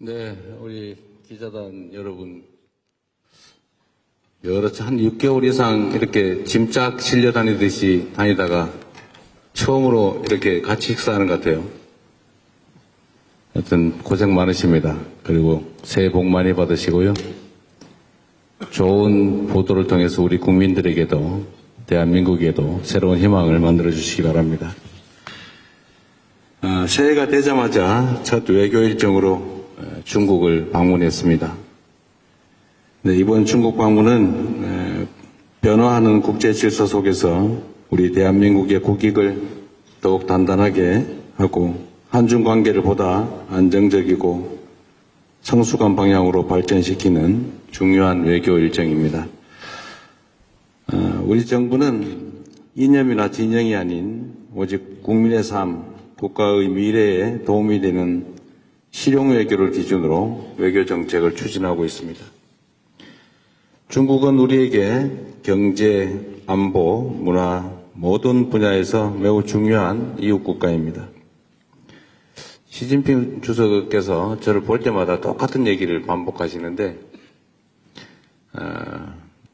네, 우리 기자단 여러분, 한 6개월 이상 이렇게 짐짝 실려 다니듯이 다니다가 처음으로 이렇게 같이 식사하는 것 같아요. 하여튼 고생 많으십니다. 그리고 새해 복 많이 받으시고요. 좋은 보도를 통해서 우리 국민들에게도 대한민국에도 새로운 희망을 만들어 주시기 바랍니다. 새해가 되자마자 첫 외교 일정으로 중국을 방문했습니다. 네, 이번 중국 방문은 변화하는 국제 질서 속에서 우리 대한민국의 국익을 더욱 단단하게 하고 한중 관계를 보다 안정적이고 성숙한 방향으로 발전시키는 중요한 외교 일정입니다. 우리 정부는 이념이나 진영이 아닌 오직 국민의 삶, 국가의 미래에 도움이 되는 실용 외교를 기준으로 외교 정책을 추진하고 있습니다. 중국은 우리에게 경제, 안보, 문화 모든 분야에서 매우 중요한 이웃 국가입니다. 시진핑 주석께서 저를 볼 때마다 똑같은 얘기를 반복하시는데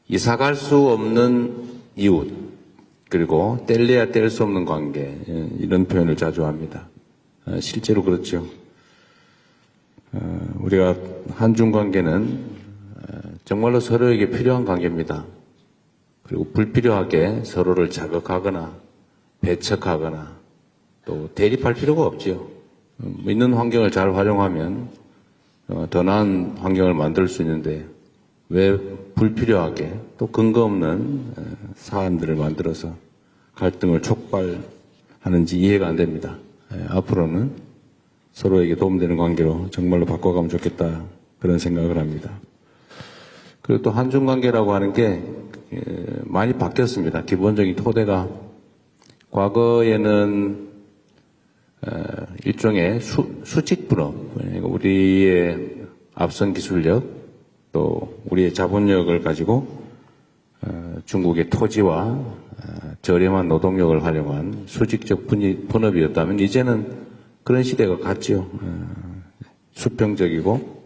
이사갈 수 없는 이웃 그리고 뗄래야 뗄 수 없는 관계 이런 표현을 자주 합니다. 실제로 그렇죠. 우리가 한중 관계는 정말로 서로에게 필요한 관계입니다. 그리고 불필요하게 서로를 자극하거나 배척하거나 또 대립할 필요가 없지요. 있는 환경을 잘 활용하면 더 나은 환경을 만들 수 있는데 왜 불필요하게 또 근거 없는 사안들을 만들어서 갈등을 촉발하는지 이해가 안 됩니다. 앞으로는 서로에게 도움되는 관계로 정말로 바꿔가면 좋겠다 그런 생각을 합니다. 그리고 또 한중 관계라고 하는 게 많이 바뀌었습니다. 기본적인 토대가 과거에는 일종의 수직분업, 우리의 앞선 기술력 또 우리의 자본력을 가지고 중국의 토지와 저렴한 노동력을 활용한 수직적 분업이었다면 이제는 그런 시대가 갔죠. 수평적이고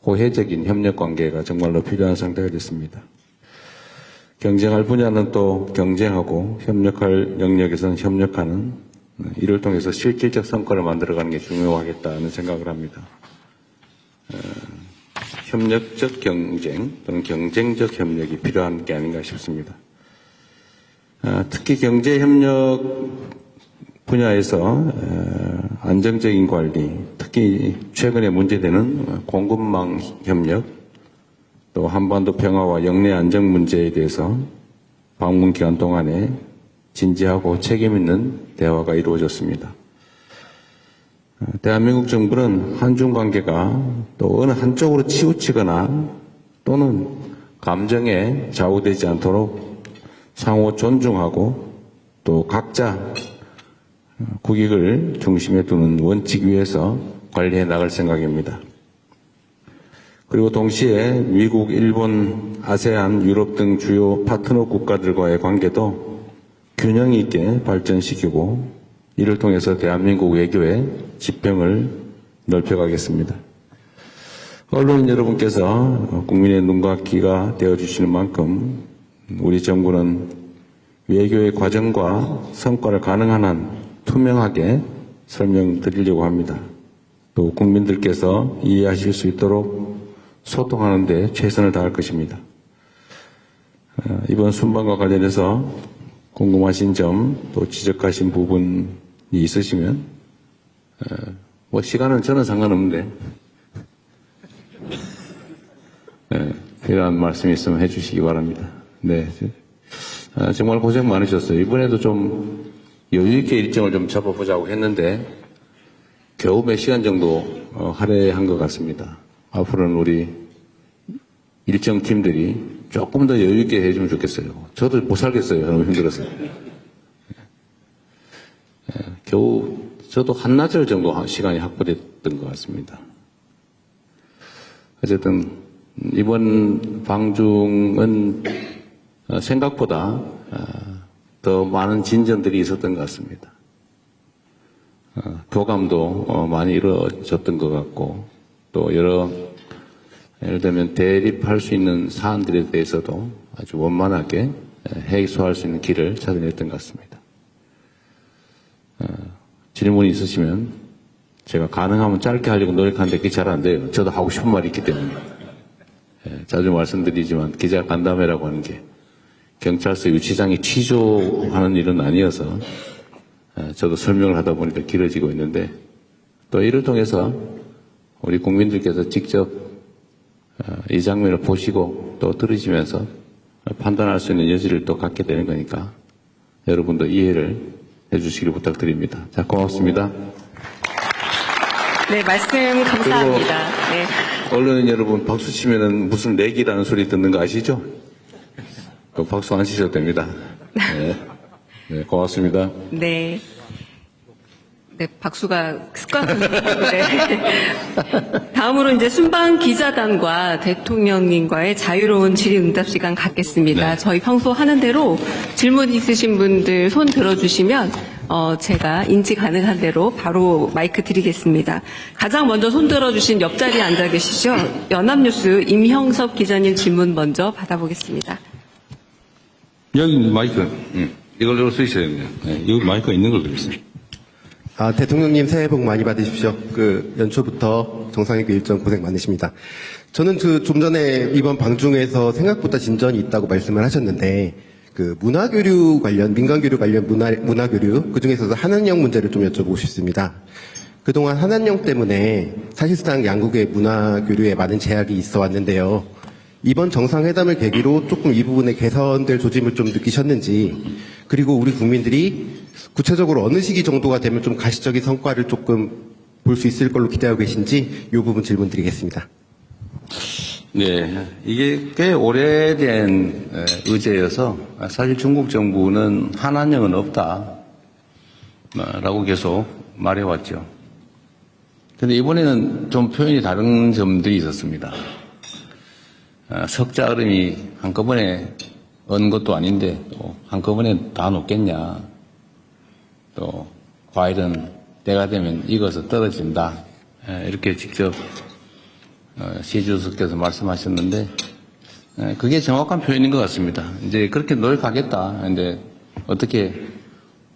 호혜적인 협력 관계가 정말로 필요한 상태가 됐습니다. 경쟁할 분야는 또 경쟁하고 협력할 영역에서는 협력하는 이를 통해서 실질적 성과를 만들어가는 게 중요하겠다는 생각을 합니다. 협력적 경쟁 또는 경쟁적 협력이 필요한 게 아닌가 싶습니다. 특히 경제협력 분야에서 안정적인 관리, 특히 최근에 문제되는 공급망 협력, 또 한반도 평화와 영내 안정 문제에 대해서 방문 기간 동안에 진지하고 책임 있는 대화가 이루어졌습니다. 대한민국 정부는 한중 관계가 또 어느 한쪽으로 치우치거나 또는 감정에 좌우되지 않도록 상호 존중하고 또 각자 국익을 중심에 두는 원칙 위에서 관리해 나갈 생각입니다. 그리고 동시에 미국, 일본, 아세안, 유럽 등 주요 파트너 국가들과의 관계도 균형 있게 발전시키고 이를 통해서 대한민국 외교의 지평을 넓혀가겠습니다. 언론인 여러분께서 국민의 눈과 귀가 되어주시는 만큼 우리 정부는 외교의 과정과 성과를 가능한 한 투명하게 설명드리려고 합니다. 또 국민들께서 이해하실 수 있도록 소통하는 데 최선을 다할 것입니다. 이번 순방과 관련해서 궁금하신 점 또 지적하신 부분이 있으시면 시간은 저는 상관없는데 필요한 말씀이 있으면 해주시기 바랍니다. 네, 정말 고생 많으셨어요. 이번에도 좀 여유있게 일정을 좀 잡아보자고 했는데 겨우 몇 시간 정도 할애한 것 같습니다. 앞으로는 우리 일정팀들이 조금 더 여유있게 해주면 좋겠어요. 저도 못 살겠어요. 너무 힘들어서. 겨우 저도 한나절 정도 시간이 확보됐던 것 같습니다. 어쨌든 이번 방중은 생각보다 더 많은 진전들이 있었던 것 같습니다. 교감도 많이 이루어졌던 것 같고 또 예를 들면 대립할 수 있는 사안들에 대해서도 아주 원만하게 해소할 수 있는 길을 찾아냈던 것 같습니다. 질문이 있으시면 제가 가능하면 짧게 하려고 노력하는데 그게 잘 안 돼요. 저도 하고 싶은 말이 있기 때문에. 자주 말씀드리지만 기자 간담회라고 하는 게 경찰서 유치장이 취조하는 일은 아니어서 저도 설명을 하다 보니까 길어지고 있는데 또 이를 통해서 우리 국민들께서 직접 이 장면을 보시고 또 들으시면서 판단할 수 있는 여지를 또 갖게 되는 거니까 여러분도 이해를 해주시길 부탁드립니다. 자, 고맙습니다. 네, 말씀 감사합니다. 네. 언론인 여러분, 박수 치면은 무슨 내기라는 소리 듣는 거 아시죠? 박수 안 치셔도 됩니다. 네. 네, 고맙습니다. 네. 네, 박수가 습관적으로. 네. 다음으로 이제 순방 기자단과 대통령님과의 자유로운 질의응답 시간 갖겠습니다. 네. 저희 평소 하는 대로 질문 있으신 분들 손 들어주시면 제가 인지 가능한 대로 바로 마이크 드리겠습니다. 가장 먼저 손 들어주신 옆자리에 앉아 계시죠? 연합뉴스 임형섭 기자님 질문 먼저 받아보겠습니다. 여기 마이크, 이걸로 쓰셔야겠네요. 네, 여기 마이크가 있는 걸 그랬어요. 대통령님 새해 복 많이 받으십시오. 연초부터 정상회의 일정 고생 많으십니다. 저는 좀 전에 이번 방중에서 생각보다 진전이 있다고 말씀을 하셨는데, 문화교류 관련, 민간교류 관련 문화교류, 그 중에서도 한한령 문제를 좀 여쭤보고 싶습니다. 그동안 한한령 때문에 사실상 양국의 문화교류에 많은 제약이 있어 왔는데요. 이번 정상회담을 계기로 조금 이 부분에 개선될 조짐을 좀 느끼셨는지, 그리고 우리 국민들이 구체적으로 어느 시기 정도가 되면 좀 가시적인 성과를 조금 볼 수 있을 걸로 기대하고 계신지 이 부분 질문 드리겠습니다. 네, 이게 꽤 오래된 의제여서 사실 중국 정부는 한한령은 없다 라고 계속 말해왔죠. 그런데 이번에는 좀 표현이 다른 점들이 있었습니다. 석자얼음이 한꺼번에 언 것도 아닌데 또 한꺼번에 다 녹겠냐, 또 과일은 때가 되면 익어서 떨어진다, 이렇게 직접 시 주석께서 말씀하셨는데 그게 정확한 표현인 것 같습니다. 이제 그렇게 노력하겠다. 근데 어떻게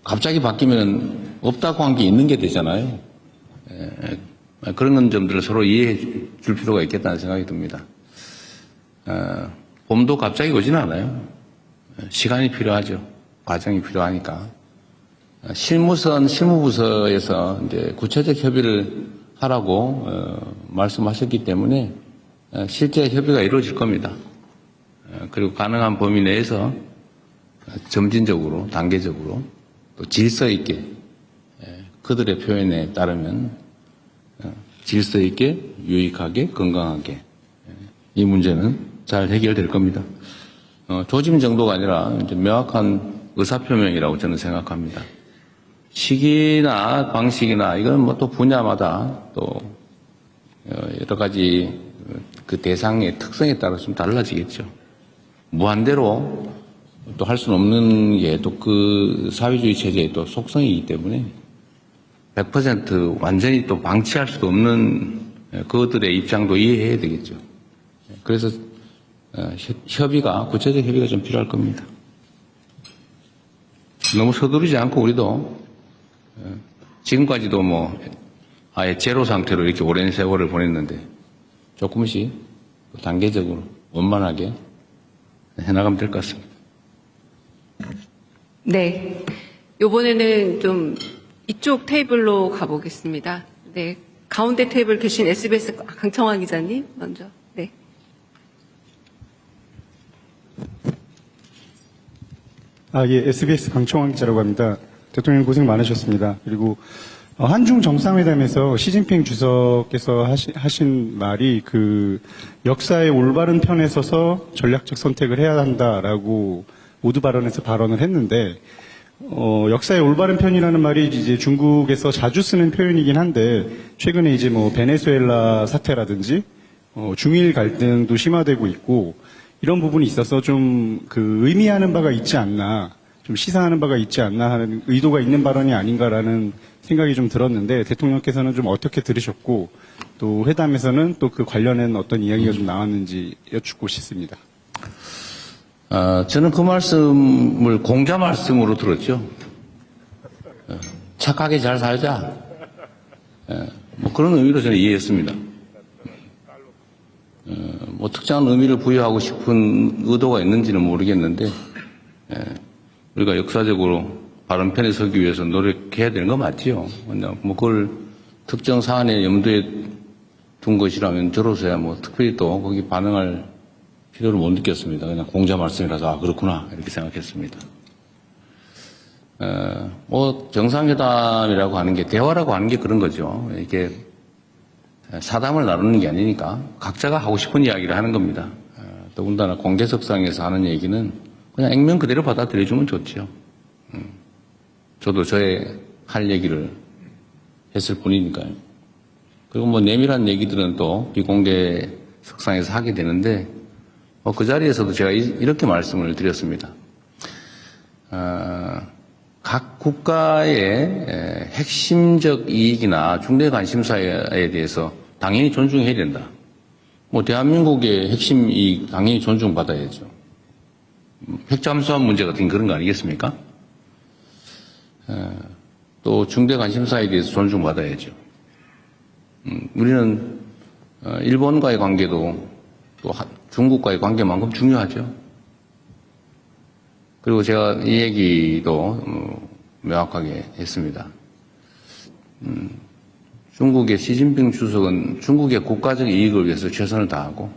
갑자기 바뀌면 없다고 한 게 있는 게 되잖아요. 그런 점들을 서로 이해해 줄 필요가 있겠다는 생각이 듭니다. 봄도 갑자기 오지는 않아요. 시간이 필요하죠. 과정이 필요하니까. 실무부서에서 이제 구체적 협의를 하라고 말씀하셨기 때문에 실제 협의가 이루어질 겁니다. 그리고 가능한 범위 내에서 점진적으로, 단계적으로 또 질서 있게 그들의 표현에 따르면 질서 있게, 유익하게, 건강하게 이 문제는 잘 해결될 겁니다. 조짐 정도가 아니라 이제 명확한 의사표명이라고 저는 생각합니다. 시기나 방식이나 이건 뭐 또 분야마다 또 여러 가지 그 대상의 특성에 따라 좀 달라지겠죠. 무한대로 또 할 수는 없는 게 또 그 사회주의 체제의 또 속성이기 때문에 100% 완전히 또 방치할 수도 없는 그들의 입장도 이해해야 되겠죠. 그래서 구체적 협의가 좀 필요할 겁니다. 너무 서두르지 않고 우리도 지금까지도 뭐 아예 제로 상태로 이렇게 오랜 세월을 보냈는데 조금씩 단계적으로 원만하게 해나가면 될 것 같습니다. 네. 이번에는 좀 이쪽 테이블로 가보겠습니다. 네. 가운데 테이블 계신 SBS 강청환 기자님 먼저. 네. 예, SBS 강청환 기자라고 합니다. 대통령 고생 많으셨습니다. 그리고 한중 정상회담에서 시진핑 주석께서 하신 말이 역사의 올바른 편에 서서 전략적 선택을 해야 한다라고 모두 발언에서 발언을 했는데 역사의 올바른 편이라는 말이 이제 중국에서 자주 쓰는 표현이긴 한데 최근에 이제 뭐 베네수엘라 사태라든지 중일 갈등도 심화되고 있고 이런 부분이 있어서 좀 의미하는 바가 있지 않나, 좀 시사하는 바가 있지 않나 하는 의도가 있는 발언이 아닌가라는 생각이 좀 들었는데 대통령께서는 좀 어떻게 들으셨고 또 회담에서는 또 그 관련된 어떤 이야기가 좀 나왔는지 여쭙고 싶습니다. 저는 그 말씀을 공자 말씀으로 들었죠. 착하게 잘 살자. 뭐 그런 의미로 저는 이해했습니다. 뭐 특정한 의미를 부여하고 싶은 의도가 있는지는 모르겠는데, 우리가 역사적으로 바른 편에 서기 위해서 노력해야 되는 거 맞지요. 그냥 뭐 그걸 특정 사안에 염두에 둔 것이라면 저로서야 뭐 특별히 또 거기 반응할 필요를 못 느꼈습니다. 그냥 공자 말씀이라서 아 그렇구나 이렇게 생각했습니다. 뭐 정상회담이라고 하는 게 대화라고 하는 게 그런 거죠. 이게 사담을 나누는 게 아니니까 각자가 하고 싶은 이야기를 하는 겁니다. 더군다나 공개석상에서 하는 얘기는 그냥 액면 그대로 받아들여주면 좋죠. 저도 저의 할 얘기를 했을 뿐이니까요. 그리고 뭐 내밀한 얘기들은 또 비공개 석상에서 하게 되는데 그 자리에서도 제가 이렇게 말씀을 드렸습니다. 각 국가의 핵심적 이익이나 중대 관심사에 대해서 당연히 존중해야 된다. 뭐 대한민국의 핵심 이익 당연히 존중받아야죠. 핵 잠수함 문제 같은 그런 거 아니겠습니까? 또 중대 관심사에 대해서 존중받아야죠. 우리는 일본과의 관계도 또 중국과의 관계만큼 중요하죠. 그리고 제가 이 얘기도 명확하게 했습니다. 중국의 시진핑 주석은 중국의 국가적 이익을 위해서 최선을 다하고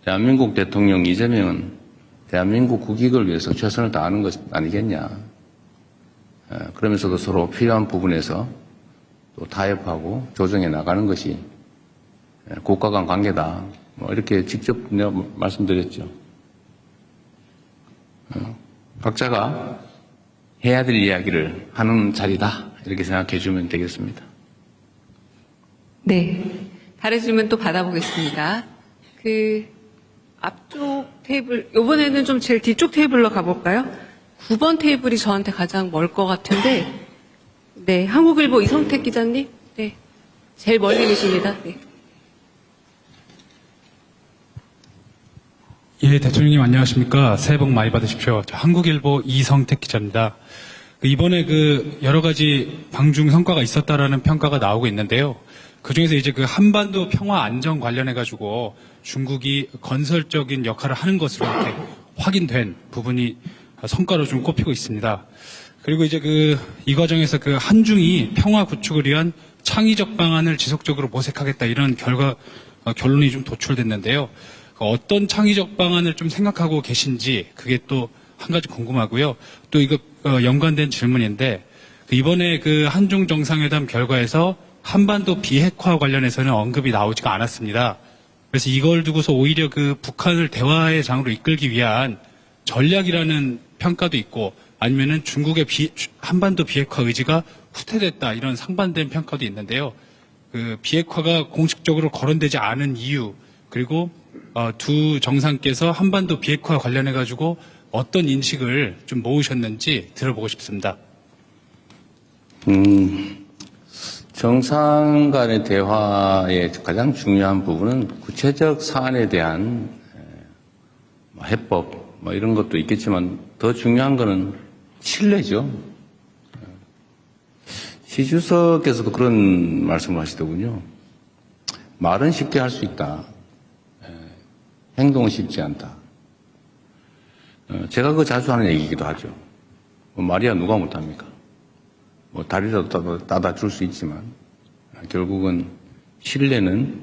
대한민국 대통령 이재명은 대한민국 국익을 위해서 최선을 다하는 것 아니겠냐. 그러면서도 서로 필요한 부분에서 또 타협하고 조정해 나가는 것이 국가 간 관계다. 뭐 이렇게 직접 내가 말씀드렸죠. 각자가 해야 될 이야기를 하는 자리다. 이렇게 생각해 주면 되겠습니다. 네. 다른 질문 또 받아보겠습니다. 앞쪽 테이블, 이번에는 좀 제일 뒤쪽 테이블로 가볼까요? 9번 테이블이 저한테 가장 멀 것 같은데, 네. 한국일보 이성택 기자님? 네. 제일 멀리 계십니다. 네. 예, 대통령님 안녕하십니까. 새해 복 많이 받으십시오. 저 한국일보 이성택 기자입니다. 이번에 여러 가지 방중 성과가 있었다라는 평가가 나오고 있는데요. 그중에서 이제 한반도 평화 안정 관련해가지고 중국이 건설적인 역할을 하는 것으로 이렇게 확인된 부분이 성과로 좀 꼽히고 있습니다. 그리고 이제 이 과정에서 한중이 평화 구축을 위한 창의적 방안을 지속적으로 모색하겠다 이런 결론이 좀 도출됐는데요. 어떤 창의적 방안을 좀 생각하고 계신지 그게 또 한 가지 궁금하고요. 또 이거 연관된 질문인데 이번에 한중 정상회담 결과에서 한반도 비핵화 관련해서는 언급이 나오지가 않았습니다. 그래서 이걸 두고서 오히려 북한을 대화의 장으로 이끌기 위한 전략이라는 평가도 있고 아니면은 중국의 한반도 비핵화 의지가 후퇴됐다 이런 상반된 평가도 있는데요. 비핵화가 공식적으로 거론되지 않은 이유 그리고 두 정상께서 한반도 비핵화 관련해 가지고 어떤 인식을 좀 모으셨는지 들어보고 싶습니다. 정상 간의 대화의 가장 중요한 부분은 구체적 사안에 대한 해법 이런 것도 있겠지만 더 중요한 것은 신뢰죠. 시 주석께서도 그런 말씀을 하시더군요. 말은 쉽게 할 수 있다. 행동은 쉽지 않다. 제가 자주 하는 얘기이기도 하죠. 말이야 누가 못합니까? 다리라도 따다 줄 수 있지만 결국은 신뢰는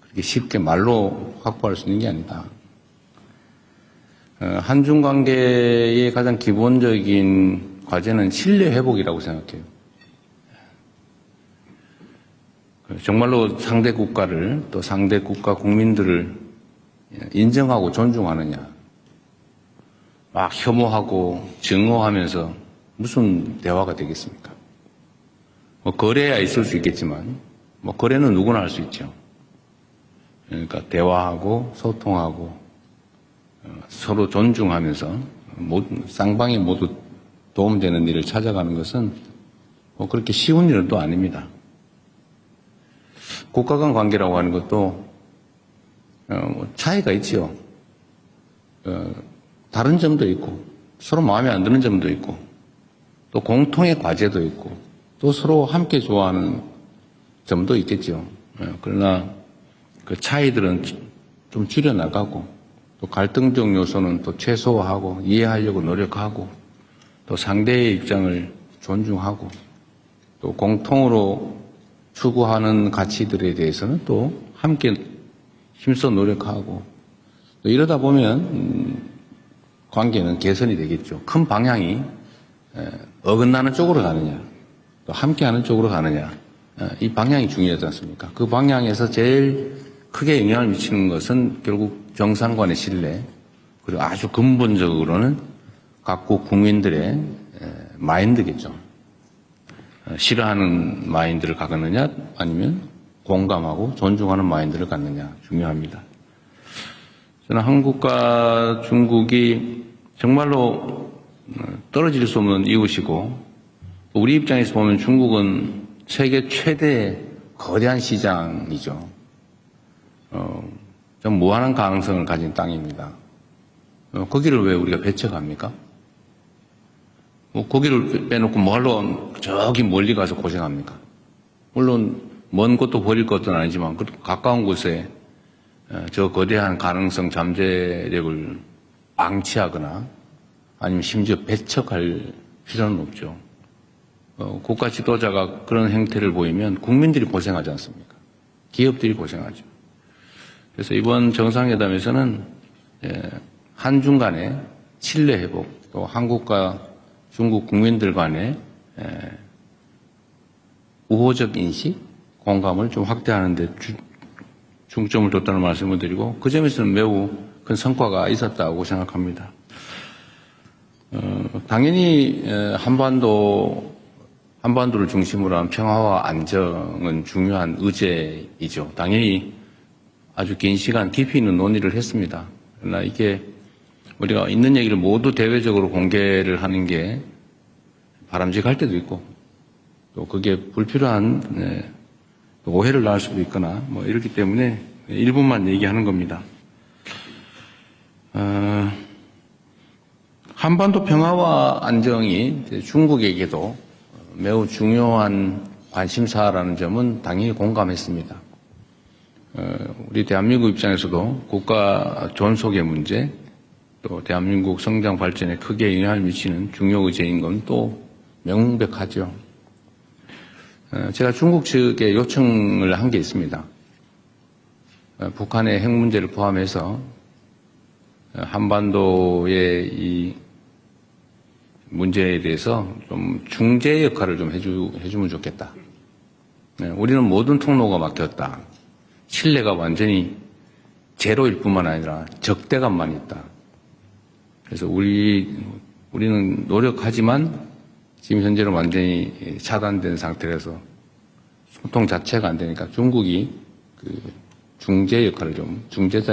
그렇게 쉽게 말로 확보할 수 있는 게 아니다. 한중 관계의 가장 기본적인 과제는 신뢰 회복이라고 생각해요. 정말로 상대 국가를 또 상대 국가 국민들을 인정하고 존중하느냐. 막 혐오하고 증오하면서 무슨 대화가 되겠습니까? 거래야 있을 수 있겠지만 거래는 누구나 할 수 있죠. 그러니까 대화하고 소통하고 서로 존중하면서 쌍방이 모두 도움되는 일을 찾아가는 것은 그렇게 쉬운 일은 또 아닙니다. 국가 간 관계라고 하는 것도 차이가 있지요. 다른 점도 있고 서로 마음에 안 드는 점도 있고 또 공통의 과제도 있고 또 서로 함께 좋아하는 점도 있겠죠. 그러나 그 차이들은 좀 줄여나가고 또 갈등적 요소는 또 최소화하고 이해하려고 노력하고 또 상대의 입장을 존중하고 또 공통으로 추구하는 가치들에 대해서는 또 함께 힘써 노력하고 또 이러다 보면 관계는 개선이 되겠죠. 큰 방향이 어긋나는 쪽으로 가느냐 또 함께하는 쪽으로 가느냐 이 방향이 중요하지 않습니까? 그 방향에서 제일 크게 영향을 미치는 것은 결국 정상 간의 신뢰 그리고 아주 근본적으로는 각국 국민들의 마인드겠죠. 싫어하는 마인드를 갖느냐 아니면 공감하고 존중하는 마인드를 갖느냐 중요합니다. 저는 한국과 중국이 정말로 떨어질 수 없는 이웃이고 우리 입장에서 보면 중국은 세계 최대 거대한 시장이죠. 좀 무한한 가능성을 가진 땅입니다. 거기를 왜 우리가 배척합니까? 거기를 빼놓고 뭐하러 저기 멀리 가서 고생합니까? 물론 먼 곳도 버릴 것은 아니지만 가까운 곳에 저 거대한 가능성 잠재력을 방치하거나 아니면 심지어 배척할 필요는 없죠. 국가 지도자가 그런 행태를 보이면 국민들이 고생하지 않습니까? 기업들이 고생하죠. 그래서 이번 정상회담에서는 한중 간의 신뢰 회복, 또 한국과 중국 국민들 간의 우호적 인식, 공감을 좀 확대하는 데 중점을 뒀다는 말씀을 드리고 그 점에서는 매우 큰 성과가 있었다고 생각합니다. 당연히 한반도를 중심으로 한 평화와 안정은 중요한 의제이죠. 당연히 아주 긴 시간 깊이 있는 논의를 했습니다. 그러나 이게 우리가 있는 얘기를 모두 대외적으로 공개를 하는 게 바람직할 때도 있고 또 그게 불필요한 오해를 낳을 수도 있거나 뭐 이렇기 때문에 일부만 얘기하는 겁니다. 한반도 평화와 안정이 중국에게도 매우 중요한 관심사라는 점은 당연히 공감했습니다. 우리 대한민국 입장에서도 국가 존속의 문제, 또 대한민국 성장 발전에 크게 영향을 미치는 중요 의제인 건 또 명백하죠. 제가 중국 측에 요청을 한 게 있습니다. 북한의 핵 문제를 포함해서 한반도의 이 문제에 대해서 좀 중재 역할을 좀 해주면 좋겠다. 우리는 모든 통로가 막혔다. 신뢰가 완전히 제로일 뿐만 아니라 적대감만 있다. 그래서 우리는 노력하지만 지금 현재는 완전히 차단된 상태라서 소통 자체가 안 되니까 중국이 그 중재자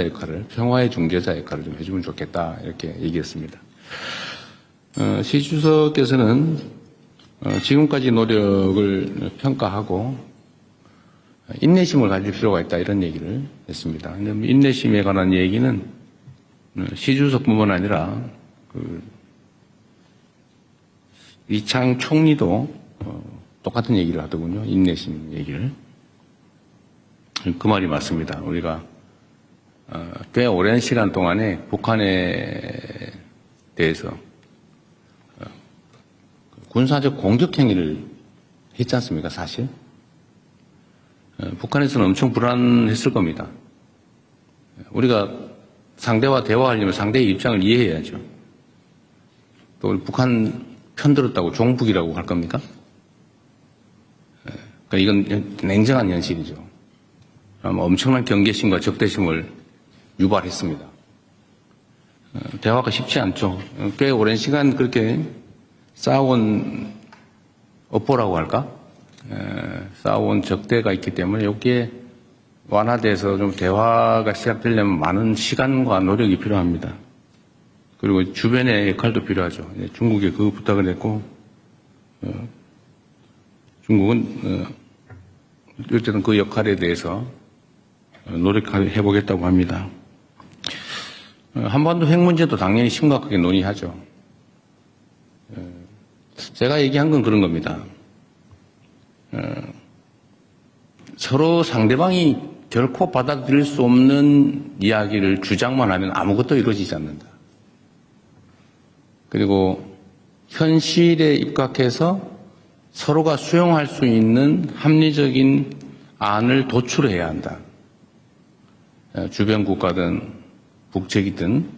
역할을, 평화의 중재자 역할을 좀 해주면 좋겠다. 이렇게 얘기했습니다. 시 주석께서는 지금까지 노력을 평가하고 인내심을 가질 필요가 있다 이런 얘기를 했습니다. 인내심에 관한 얘기는 시 주석뿐만 아니라 이창 총리도 똑같은 얘기를 하더군요. 인내심 얘기를. 그 말이 맞습니다. 우리가 꽤 오랜 시간 동안에 북한에 대해서 군사적 공격 행위를 했지 않습니까, 사실? 북한에서는 엄청 불안했을 겁니다. 우리가 상대와 대화하려면 상대의 입장을 이해해야죠. 또 북한 편들었다고 종북이라고 할 겁니까? 그러니까 이건 냉정한 현실이죠. 아마 엄청난 경계심과 적대심을 유발했습니다. 대화가 쉽지 않죠. 꽤 오랜 시간 그렇게 싸워온 업보라고 할까? 싸워온 적대가 있기 때문에 여기에 완화돼서 좀 대화가 시작되려면 많은 시간과 노력이 필요합니다. 그리고 주변의 역할도 필요하죠. 중국에 그 부탁을 했고 중국은 어쨌든 그 역할에 대해서 노력해 보겠다고 합니다. 한반도 핵 문제도 당연히 심각하게 논의하죠. 제가 얘기한 건 그런 겁니다. 서로 상대방이 결코 받아들일 수 없는 이야기를 주장만 하면 아무것도 이루어지지 않는다. 그리고 현실에 입각해서 서로가 수용할 수 있는 합리적인 안을 도출해야 한다. 주변 국가든 북측이든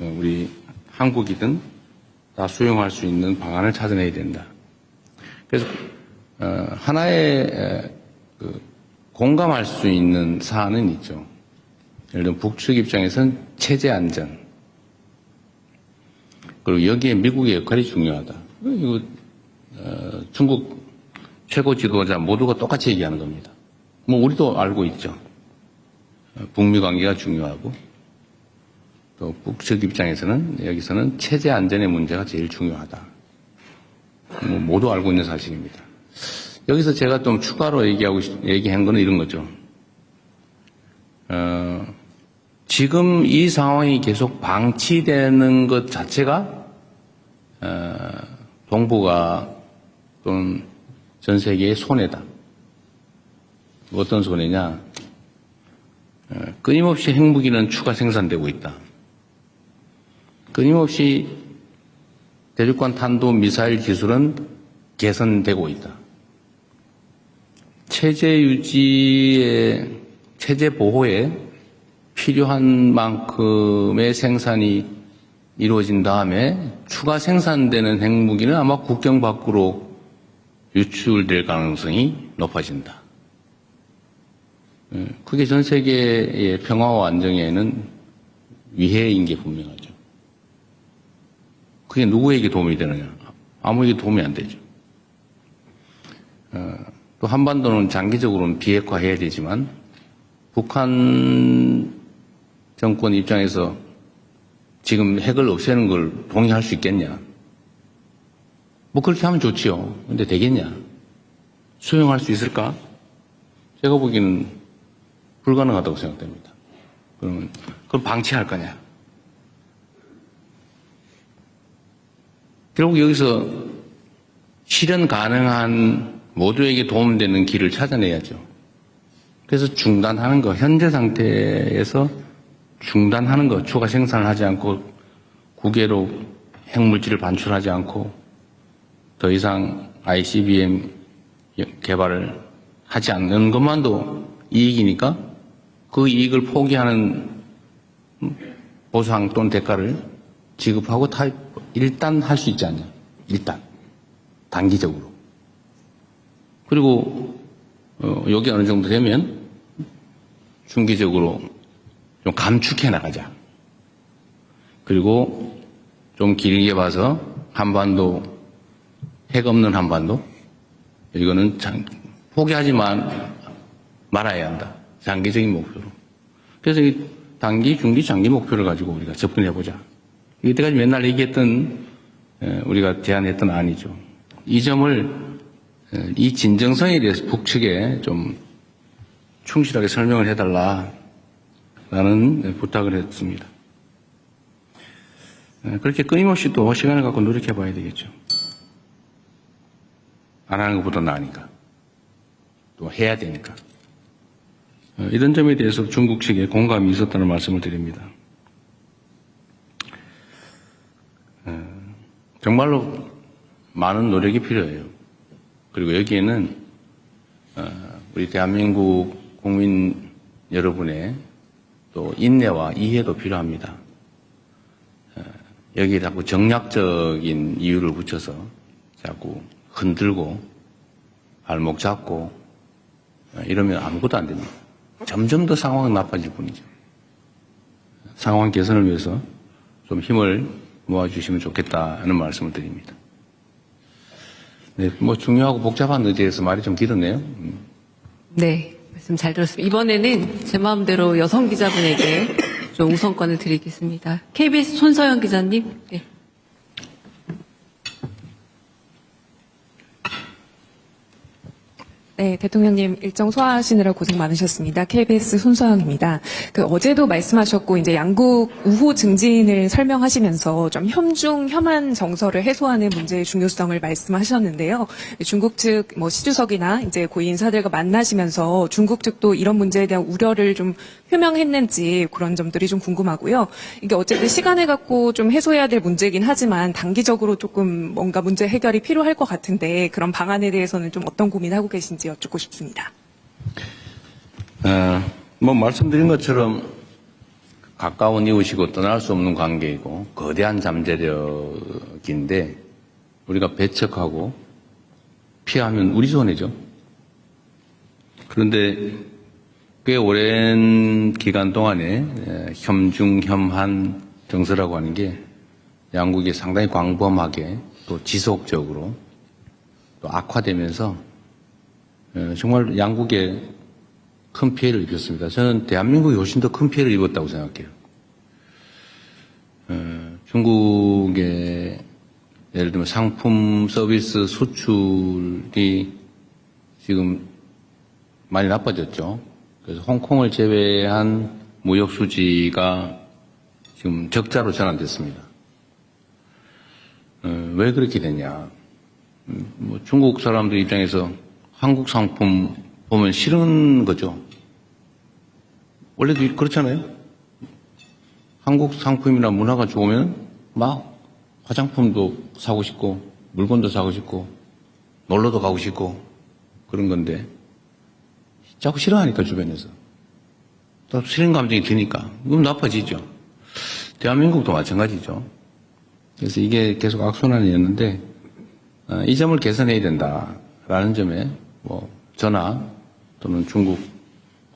우리 한국이든 다 수용할 수 있는 방안을 찾아내야 된다. 그래서 하나의 공감할 수 있는 사안은 있죠. 예를 들면 북측 입장에서는 체제 안전, 그리고 여기에 미국의 역할이 중요하다. 이거 중국 최고 지도자 모두가 똑같이 얘기하는 겁니다. 뭐 우리도 알고 있죠. 북미 관계가 중요하고 또 북측 입장에서는 여기서는 체제 안전의 문제가 제일 중요하다. 뭐 모두 알고 있는 사실입니다. 여기서 제가 좀 추가로 얘기한 거는 이런 거죠. 지금 이 상황이 계속 방치되는 것 자체가 동북아 또는 전 세계의 손해다. 어떤 손해냐? 끊임없이 핵무기는 추가 생산되고 있다. 끊임없이 대륙간 탄도 미사일 기술은 개선되고 있다. 체제 유지에, 체제 보호에 필요한 만큼의 생산이 이루어진 다음에 추가 생산되는 핵무기는 아마 국경 밖으로 유출될 가능성이 높아진다. 그게 전 세계의 평화와 안정에는 위해인 게 분명하죠. 그게 누구에게 도움이 되느냐? 아무에게 도움이 안 되죠. 또 한반도는 장기적으로는 비핵화해야 되지만 북한 정권 입장에서 지금 핵을 없애는 걸 동의할 수 있겠냐? 뭐 그렇게 하면 좋지요. 근데 되겠냐? 수용할 수 있을까? 제가 보기에는 불가능하다고 생각됩니다. 그러면 그걸 방치할 거냐? 결국 여기서 실현 가능한 모두에게 도움되는 길을 찾아내야죠. 그래서 중단하는 거, 현재 상태에서 중단하는 거, 추가 생산을 하지 않고 국외로 핵물질을 반출하지 않고 더 이상 ICBM 개발을 하지 않는 것만도 이익이니까 그 이익을 포기하는 보상 또는 대가를 지급하고 일단 할 수 있지 않냐. 일단. 단기적으로. 그리고 여기 어느 정도 되면 중기적으로 좀 감축해 나가자. 그리고 좀 길게 봐서 한반도, 핵 없는 한반도, 이거는 포기하지만 말아야 한다. 장기적인 목표로. 그래서 이 단기, 중기, 장기 목표를 가지고 우리가 접근해보자. 이때까지 맨날 얘기했던, 우리가 제안했던 안이죠. 이 점을, 이 진정성에 대해서 북측에 좀 충실하게 설명을 해달라라는 부탁을 했습니다. 그렇게 끊임없이 또 시간을 갖고 노력해 봐야 되겠죠. 안 하는 것보다 나으니까. 또 해야 되니까. 이런 점에 대해서 중국 측에 공감이 있었다는 말씀을 드립니다. 정말로 많은 노력이 필요해요. 그리고 여기에는 우리 대한민국 국민 여러분의 또 인내와 이해도 필요합니다. 여기에 자꾸 정략적인 이유를 붙여서 자꾸 흔들고 발목 잡고 이러면 아무것도 안 됩니다. 점점 더 상황은 나빠질 뿐이죠. 상황 개선을 위해서 좀 힘을 모아주시면 좋겠다는 말씀을 드립니다. 네, 뭐 중요하고 복잡한 의제에서 말이 좀 길었네요. 네, 말씀 잘 들었습니다. 이번에는 제 마음대로 여성 기자분에게 좀 우선권을 드리겠습니다. KBS 손서영 기자님. 네. 네, 대통령님 일정 소화하시느라 고생 많으셨습니다. KBS 손소영입니다. 어제도 말씀하셨고 이제 양국 우호 증진을 설명하시면서 좀 혐중 혐한 정서를 해소하는 문제의 중요성을 말씀하셨는데요. 중국 측 시 주석이나 이제 고위 인사들과 만나시면서 중국 측도 이런 문제에 대한 우려를 좀 표명했는지 그런 점들이 좀 궁금하고요. 이게 어쨌든 시간을 갖고 좀 해소해야 될 문제이긴 하지만 단기적으로 조금 뭔가 문제 해결이 필요할 것 같은데 그런 방안에 대해서는 좀 어떤 고민하고 계신지 여쭙고 싶습니다. 말씀드린 것처럼 가까운 이웃이고 떠날 수 없는 관계이고 거대한 잠재력인데 우리가 배척하고 피하면 우리 손해죠. 그런데 꽤 오랜 기간 동안에 혐중혐한 정서라고 하는 게 양국이 상당히 광범하게 또 지속적으로 또 악화되면서 정말 양국에 큰 피해를 입혔습니다. 저는 대한민국이 훨씬 더 큰 피해를 입었다고 생각해요. 중국의 예를 들면 상품 서비스 수출이 지금 많이 나빠졌죠. 그래서 홍콩을 제외한 무역 수지가 지금 적자로 전환됐습니다. 왜 그렇게 됐냐? 중국 사람들 입장에서 한국 상품 보면 싫은 거죠. 원래도 그렇잖아요. 한국 상품이나 문화가 좋으면 막 화장품도 사고 싶고 물건도 사고 싶고 놀러도 가고 싶고 그런 건데 자꾸 싫어하니까 주변에서 또 싫은 감정이 드니까 그럼 나빠지죠. 대한민국도 마찬가지죠. 그래서 이게 계속 악순환이었는데 이 점을 개선해야 된다라는 점에 저나 또는 중국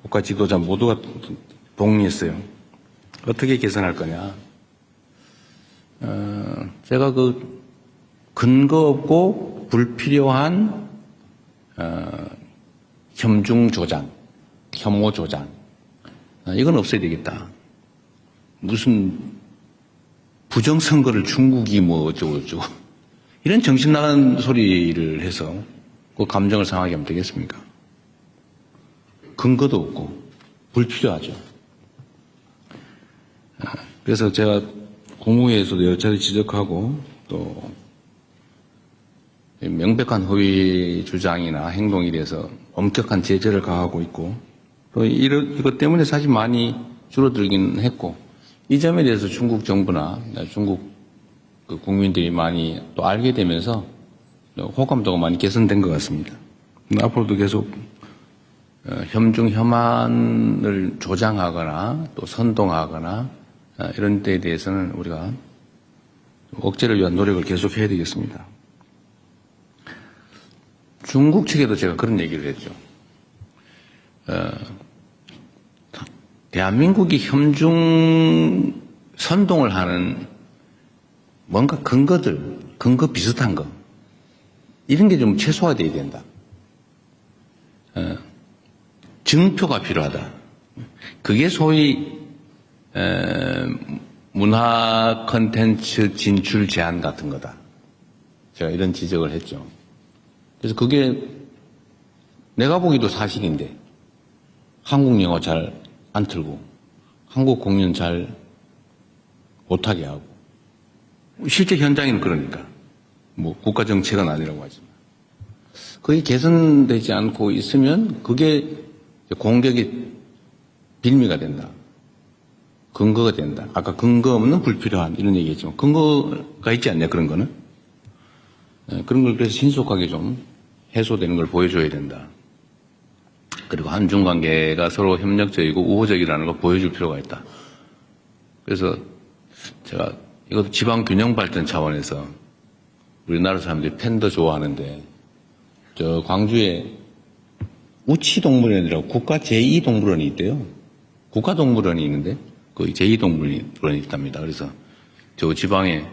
국가 지도자 모두가 동의했어요. 어떻게 개선할 거냐. 제가 근거 없고 불필요한 혐중 조장, 혐오 조장 이건 없어야 되겠다. 무슨 부정선거를 중국이 어쩌고 이런 정신 나간 소리를 해서 그 감정을 상하게 하면 되겠습니까? 근거도 없고 불필요하죠. 그래서 제가 국무회에서도 여러 차례 지적하고 또 명백한 허위 주장이나 행동에 대해서 엄격한 제재를 가하고 있고 또 이것 때문에 사실 많이 줄어들긴 했고 이 점에 대해서 중국 정부나 중국 국민들이 많이 또 알게 되면서 호감도가 많이 개선된 것 같습니다. 앞으로도 계속 혐중 혐한을 조장하거나 또 선동하거나 이런 데에 대해서는 우리가 억제를 위한 노력을 계속해야 되겠습니다. 중국 측에도 제가 그런 얘기를 했죠. 대한민국이 혐중 선동을 하는 뭔가 근거 비슷한 거 이런 게 좀 최소화돼야 된다. 증표가 필요하다. 그게 소위 문화 콘텐츠 진출 제한 같은 거다. 제가 이런 지적을 했죠. 그래서 그게 내가 보기도 사실인데 한국 영어 잘 안 틀고 한국 공연 잘 못하게 하고 실제 현장에는 그러니까 국가 정책은 아니라고 하지만 그게 개선되지 않고 있으면 그게 공격의 빌미가 된다. 근거가 된다. 아까 근거 없는 불필요한 이런 얘기했지만 근거가 있지 않냐 그런 거는. 그런 걸 그래서 신속하게 좀 해소되는 걸 보여줘야 된다. 그리고 한중 관계가 서로 협력적이고 우호적이라는 걸 보여줄 필요가 있다. 그래서 제가 이것도 지방 균형 발전 차원에서 우리나라 사람들이 팬더 좋아하는데 저 광주에 우치동물원이라고 국가 제2동물원이 있대요. 국가동물원이 있는데 거기 제2동물원이 있답니다. 그래서 저 지방에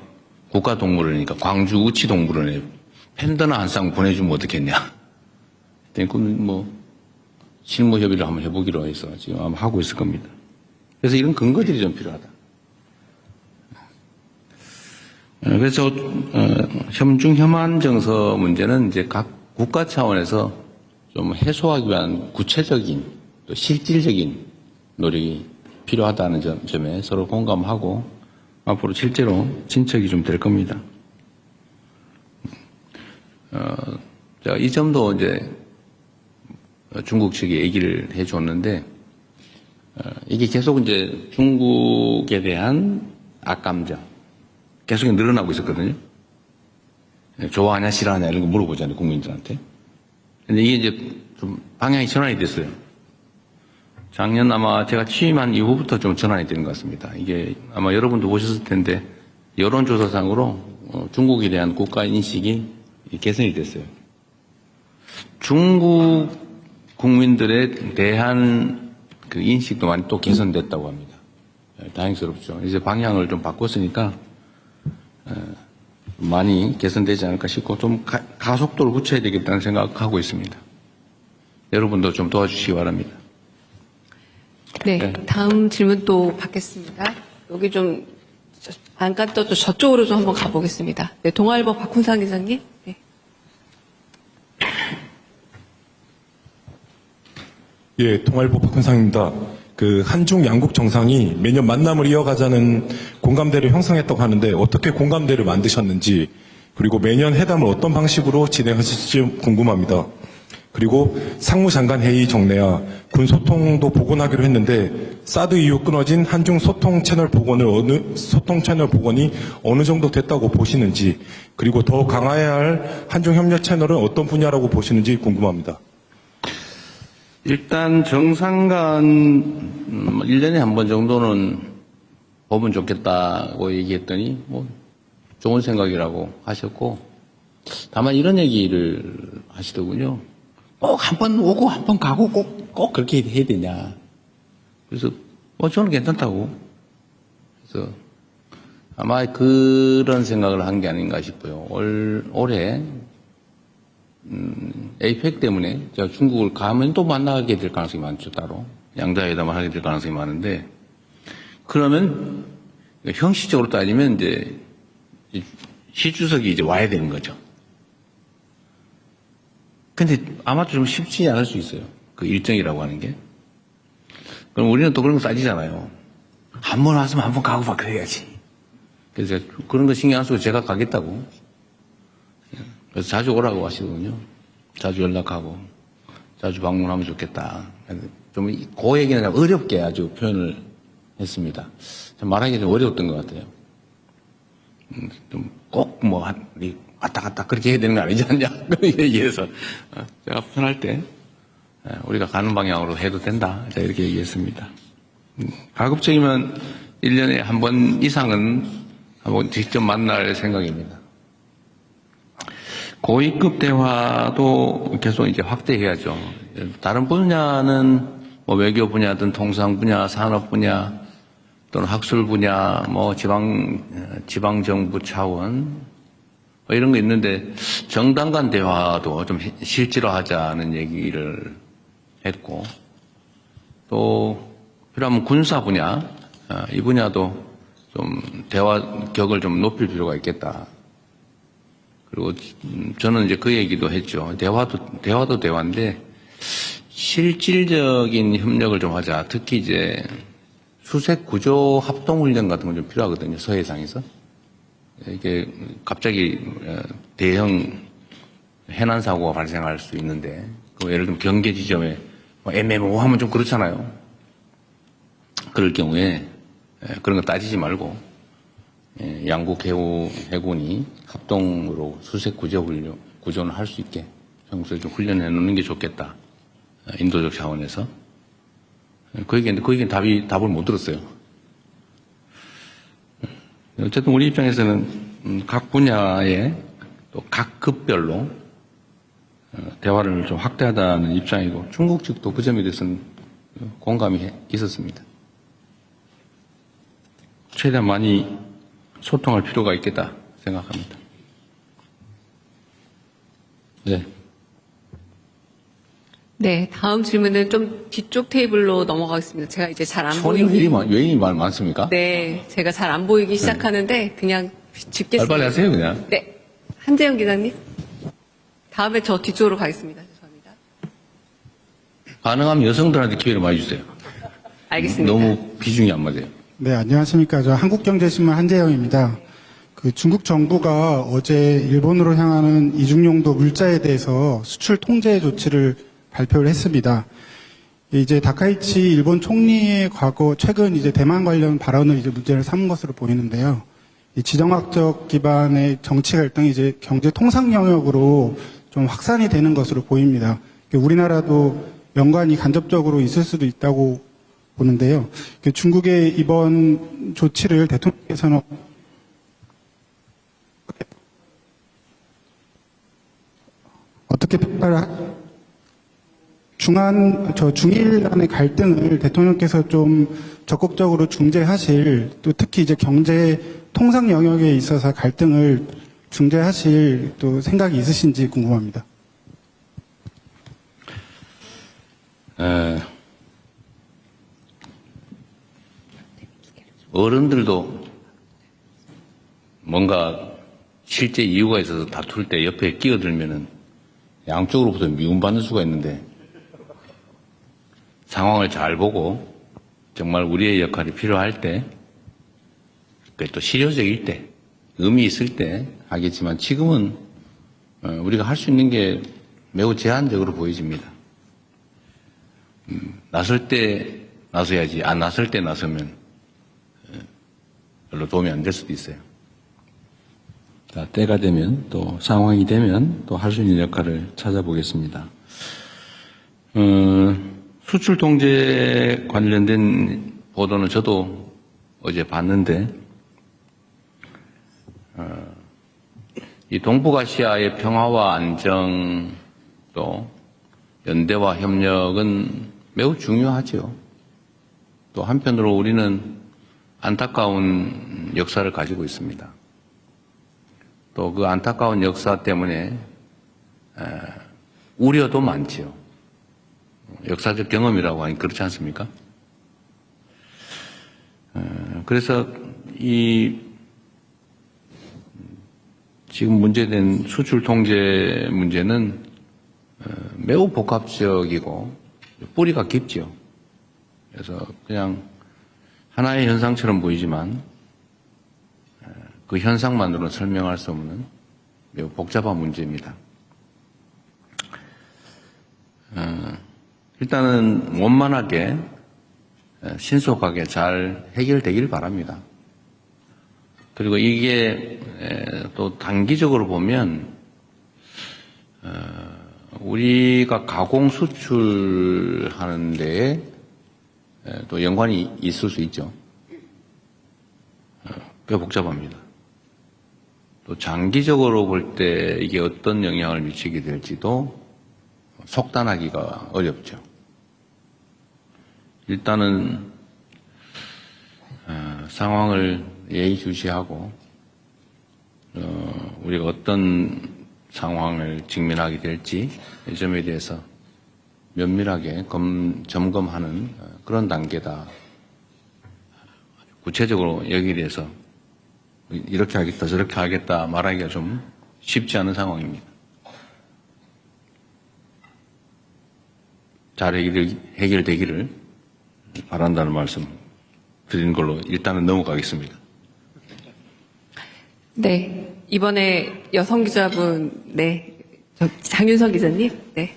국가동물원이니까 광주 우치동물원에 팬더나 한 쌍 보내주면 어떻겠냐. 그럼 실무 협의를 한번 해보기로 해서 지금 아마 하고 있을 겁니다. 그래서 이런 근거들이 좀 필요하다. 그래서 혐중 혐한 정서 문제는 이제 각 국가 차원에서 좀 해소하기 위한 구체적인 또 실질적인 노력이 필요하다는 점에 서로 공감하고 앞으로 실제로 진척이 좀 될 겁니다. 제가 이 점도 이제 중국 측이 얘기를 해줬는데 이게 계속 이제 중국에 대한 악감정 계속 늘어나고 있었거든요. 좋아하냐 싫어하냐 이런 거 물어보잖아요, 국민들한테. 근데 이게 이제 좀 방향이 전환이 됐어요. 작년 아마 제가 취임한 이후부터 좀 전환이 되는 것 같습니다. 이게 아마 여러분도 보셨을 텐데 여론조사상으로 중국에 대한 국가 인식이 개선이 됐어요. 중국 국민들에 대한 그 인식도 많이 또 개선됐다고 합니다. 다행스럽죠. 이제 방향을 좀 바꿨으니까 많이 개선되지 않을까 싶고 좀 가속도를 붙여야 되겠다는 생각하고 있습니다. 여러분도 좀 도와주시기 바랍니다. 네, 다음 질문 또 받겠습니다. 여기 좀 안간 또 저쪽으로 좀 한번 가보겠습니다. 네, 동아일보 박훈상 기자님. 네. 예, 동아일보 박훈상입니다. 그 한중 양국 정상이 매년 만남을 이어가자는 공감대를 형성했다고 하는데 어떻게 공감대를 만드셨는지 그리고 매년 회담을 어떤 방식으로 진행하실지 궁금합니다. 그리고 상무장관 회의 정례와 군 소통도 복원하기로 했는데 사드 이후 끊어진 한중 소통 채널 복원이 어느 정도 됐다고 보시는지 그리고 더 강화해야 할 한중 협력 채널은 어떤 분야라고 보시는지 궁금합니다. 일단 정상간 1년에 한 번 정도는 보면 좋겠다고 얘기했더니 뭐 좋은 생각이라고 하셨고 다만 이런 얘기를 하시더군요. 꼭 한 번 오고 한 번 가고 꼭 그렇게 해야 되냐. 그래서 저는 괜찮다고. 그래서 아마 그런 생각을 한 게 아닌가 싶어요. 올해 에이펙 때문에 제가 중국을 가면 또 만나게 될 가능성이 많죠. 따로 양자회담을 하게 될 가능성이 많은데 그러면 형식적으로 따지면 이제 시 주석이 이제 와야 되는 거죠. 근데 아마 좀 쉽지 않을 수 있어요. 그 일정이라고 하는 게. 그럼 우리는 또 그런 거 따지잖아요. 한 번 왔으면 한 번 가고 막 그래야지. 그래서 그런 거 신경 안 쓰고 제가 가겠다고. 그래서 자주 오라고 하시거든요. 자주 연락하고 자주 방문하면 좋겠다. 좀 그 얘기는 어렵게 아주 표현을 했습니다. 말하기 좀 어려웠던 것 같아요. 좀 꼭 뭐 왔다 갔다 그렇게 해야 되는 거 아니지 않냐 그런 얘기해서 제가 편할 때 우리가 가는 방향으로 해도 된다 이렇게 얘기했습니다. 가급적이면 1년에 한 번 이상은 한번 직접 만날 생각입니다. 고위급 대화도 계속 이제 확대해야죠. 다른 분야는 뭐 외교 분야든 통상 분야, 산업 분야 또는 학술 분야, 뭐 지방 정부 차원 뭐 이런 거 있는데 정당 간 대화도 좀 실질화하자는 얘기를 했고 또 필요하면 군사 분야 이 분야도 좀 대화 격을 좀 높일 필요가 있겠다. 그리고 저는 이제 그 얘기도 했죠. 대화도 대화인데 실질적인 협력을 좀 하자. 특히 이제 수색 구조 합동 훈련 같은 건 좀 필요하거든요. 서해상에서. 이게 갑자기 대형 해난 사고가 발생할 수 있는데 예를 들면 경계 지점에 애매모호하면 좀 그렇잖아요. 그럴 경우에 그런 거 따지지 말고 양국 해군이 합동으로 수색 구조는 할 수 있게 평소에 좀 훈련해 놓는 게 좋겠다. 인도적 차원에서. 그 얘기는 답을 못 들었어요. 어쨌든 우리 입장에서는 각 분야에 또 각 급별로 대화를 좀 확대하다는 입장이고 중국 측도 그 점에 대해서는 공감이 있었습니다. 최대한 많이 소통할 필요가 있겠다 생각합니다. 네. 네, 다음 질문은 좀 뒤쪽 테이블로 넘어가겠습니다. 제가 이제 잘 안 손이 보이기. 왜 이리 많습니까? 네, 제가 잘 안 보이기 시작하는데 그냥 짚겠습니다. 빨리빨리 하세요 그냥. 네, 한재영 기자님. 다음에 저 뒤쪽으로 가겠습니다. 죄송합니다. 가능하면 여성들한테 기회를 많이 주세요. 알겠습니다. 너무 비중이 안 맞아요. 네, 안녕하십니까. 저 한국경제신문 한재영입니다. 그 중국 정부가 어제 일본으로 향하는 이중용도 물자에 대해서 수출 통제 조치를 발표를 했습니다. 이제 다카이치 일본 총리의 최근 이제 대만 관련 발언을 이제 문제를 삼은 것으로 보이는데요. 이 지정학적 기반의 정치 갈등이 이제 경제 통상 영역으로 좀 확산이 되는 것으로 보입니다. 우리나라도 연관이 간접적으로 있을 수도 있다고 보는데요. 중국의 이번 조치를 대통령께서는 어떻게 평가를 중일 간의 갈등을 대통령께서 좀 적극적으로 중재하실, 또 특히 이제 경제 통상 영역에 있어서 갈등을 중재하실 또 생각이 있으신지 궁금합니다. 어른들도 뭔가 실제 이유가 있어서 다툴 때 옆에 끼어들면은 양쪽으로부터 미움받는 수가 있는데 상황을 잘 보고 정말 우리의 역할이 필요할 때, 또 실효적일 때, 의미 있을 때 하겠지만 지금은 우리가 할 수 있는 게 매우 제한적으로 보여집니다. 나설 때 나서야지 안 나설 때 나서면 별로 도움이 안 될 수도 있어요. 자, 때가 되면 또 상황이 되면 또 할 수 있는 역할을 찾아보겠습니다. 수출 통제 관련된 보도는 저도 어제 봤는데 이 동북아시아의 평화와 안정 또 연대와 협력은 매우 중요하죠. 또 한편으로 우리는 안타까운 역사를 가지고 있습니다. 또 그 안타까운 역사 때문에 우려도 많지요. 역사적 경험이라고 하니 그렇지 않습니까? 그래서 이 지금 문제된 수출 통제 문제는 매우 복합적이고 뿌리가 깊죠. 그래서 그냥 하나의 현상처럼 보이지만 그 현상만으로는 설명할 수 없는 매우 복잡한 문제입니다. 일단은 원만하게 신속하게 잘 해결되길 바랍니다. 그리고 이게 또 단기적으로 보면 우리가 가공 수출하는 데에 또 연관이 있을 수 있죠. 꽤 복잡합니다. 또 장기적으로 볼 때 이게 어떤 영향을 미치게 될지도 속단하기가 어렵죠. 일단은 상황을 예의주시하고 우리가 어떤 상황을 직면하게 될지 이 점에 대해서 면밀하게 점검하는 그런 단계다. 구체적으로 여기에 대해서 이렇게 하겠다 저렇게 하겠다 말하기가 좀 쉽지 않은 상황입니다. 잘 해결되기를 바란다는 말씀 드리는 걸로 일단은 넘어가겠습니다. 네. 이번에 여성 기자분, 네. 장윤선 기자님, 네.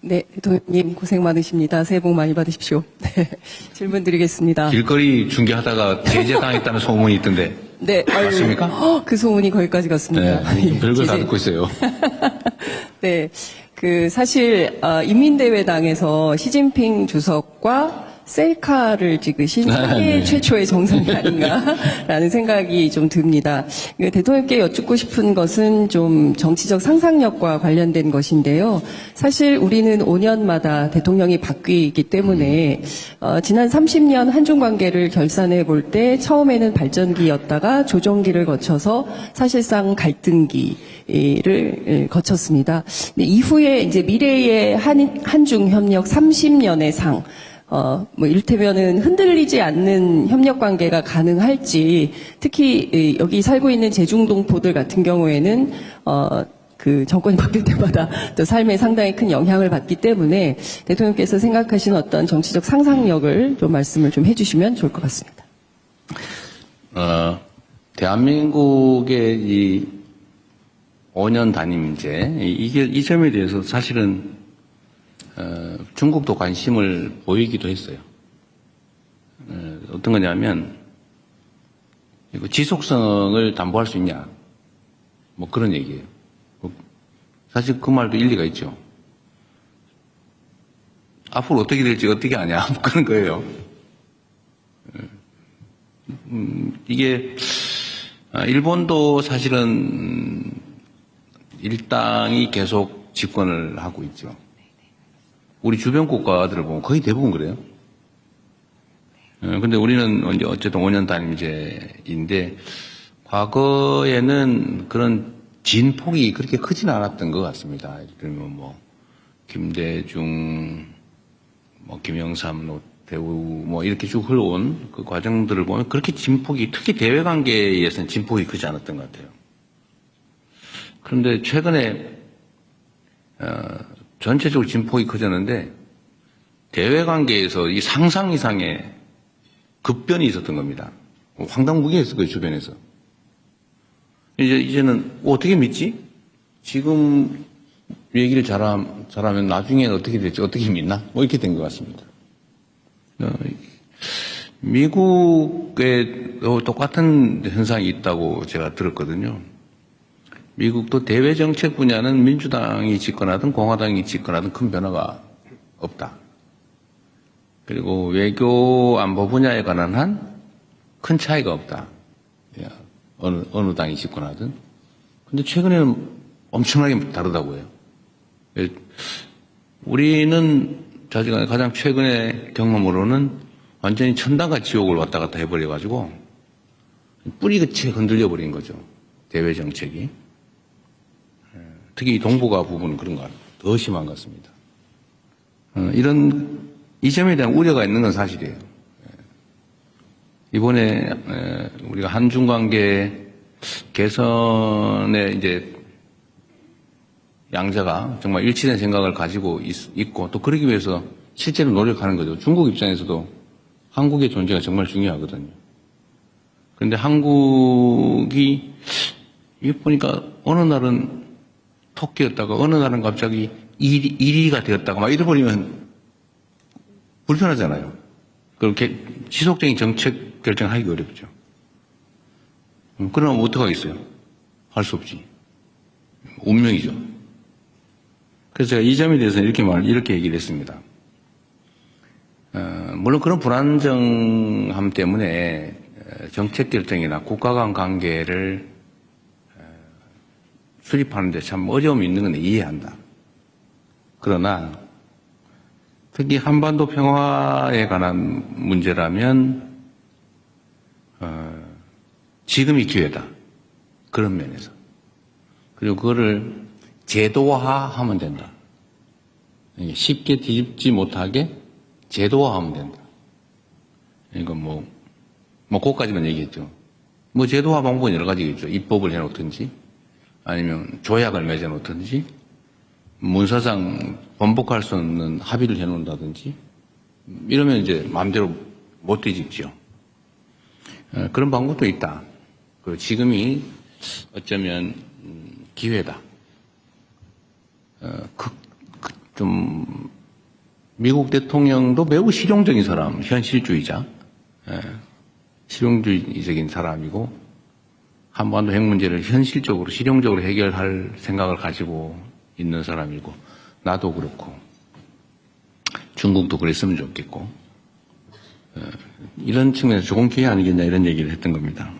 네, 대통령님 고생 많으십니다. 새해 복 많이 받으십시오. 네, 질문 드리겠습니다. 길거리 중계하다가 제재당했다는 소문이 있던데. 네, 맞습니까? 그 소문이 거기까지 갔습니다. 네, 별걸 다 듣고 있어요. 네, 사실 인민대회당에서 시진핑 주석과 셀카를 찍으신 세계 최초의 정상이 아닌가라는 생각이 좀 듭니다. 대통령께 여쭙고 싶은 것은 좀 정치적 상상력과 관련된 것인데요. 사실 우리는 5년마다 대통령이 바뀌기 때문에 지난 30년 한중 관계를 결산해 볼 때 처음에는 발전기였다가 조정기를 거쳐서 사실상 갈등기를 거쳤습니다. 이후에 이제 미래의 한중 협력 30년의 상 이를테면은 흔들리지 않는 협력 관계가 가능할지, 특히 여기 살고 있는 제중동포들 같은 경우에는 그 정권이 바뀔 때마다 또 삶에 상당히 큰 영향을 받기 때문에 대통령께서 생각하시는 어떤 정치적 상상력을 좀 말씀을 좀 해주시면 좋을 것 같습니다. 대한민국의 이 5년 단임제, 이 점에 대해서 사실은, 중국도 관심을 보이기도 했어요. 어떤 거냐면, 이거 지속성을 담보할 수 있냐. 뭐 그런 얘기예요. 사실 그 말도 일리가 있죠. 앞으로 어떻게 될지 어떻게 아냐. 뭐 그런 거예요. 이게, 일본도 사실은 일당이 계속 집권을 하고 있죠. 우리 주변 국가들을 보면 거의 대부분 그래요. 근데 우리는 이제 어쨌든 5년 단임제인데, 과거에는 그런 진폭이 그렇게 크진 않았던 것 같습니다. 예를 들면 뭐, 김대중, 뭐, 김영삼, 노태우, 뭐, 이렇게 쭉 흘러온 그 과정들을 보면 그렇게 진폭이, 특히 대외 관계에서는 진폭이 크지 않았던 것 같아요. 그런데 최근에, 전체적으로 진폭이 커졌는데, 대외 관계에서 이 상상 이상의 급변이 있었던 겁니다. 황당무계했을 거예요, 주변에서. 이제는 어떻게 믿지? 지금 얘기를 잘하면 나중에는 어떻게 될지 어떻게 믿나? 뭐 이렇게 된 것 같습니다. 미국에 똑같은 현상이 있다고 제가 들었거든요. 미국도 대외 정책 분야는 민주당이 집권하든 공화당이 집권하든 큰 변화가 없다. 그리고 외교 안보 분야에 관한 한 큰 차이가 없다. 어느 당이 집권하든. 근데 최근에는 엄청나게 다르다고 해요. 우리는 가장 최근의 경험으로는 완전히 천당과 지옥을 왔다 갔다 해버려가지고 뿌리끝이 흔들려 버린 거죠. 대외 정책이. 특히 이 동북아 부분은 그런 것 같아요. 더 심한 것 같습니다. 이 점에 대한 우려가 있는 건 사실이에요. 이번에 우리가 한중 관계 개선에 이제 양자가 정말 일치된 생각을 가지고 있고 또 그러기 위해서 실제로 노력하는 거죠. 중국 입장에서도 한국의 존재가 정말 중요하거든요. 그런데 한국이 이게 보니까 어느 날은 토끼였다가 어느 날은 갑자기 이리가 되었다가 막 이래버리면 불편하잖아요. 그렇게 지속적인 정책 결정하기 어렵죠. 그러면 어떡하겠어요? 할 수 없지. 운명이죠. 그래서 제가 이 점에 대해서는 이렇게 얘기를 했습니다. 물론 그런 불안정함 때문에 정책 결정이나 국가 간 관계를 수립하는데 참 어려움이 있는 건 이해한다. 그러나 특히 한반도 평화에 관한 문제라면 지금이 기회다. 그런 면에서. 그리고 그거를 제도화하면 된다. 쉽게 뒤집지 못하게 제도화하면 된다. 이건 뭐 그것까지만 얘기했죠. 뭐 제도화 방법은 여러 가지겠죠. 입법을 해놓든지 아니면 조약을 맺어놓든지 문서상 번복할 수 없는 합의를 해놓는다든지 이러면 이제 마음대로 못 뒤집죠. 그런 방법도 있다. 그리고 지금이 어쩌면 기회다. 좀 미국 대통령도 매우 실용적인 사람, 현실주의자, 실용주의적인 사람이고 한반도 핵 문제를 현실적으로 실용적으로 해결할 생각을 가지고 있는 사람이고 나도 그렇고 중국도 그랬으면 좋겠고 이런 측면에서 좋은 기회 아니겠냐 이런 얘기를 했던 겁니다.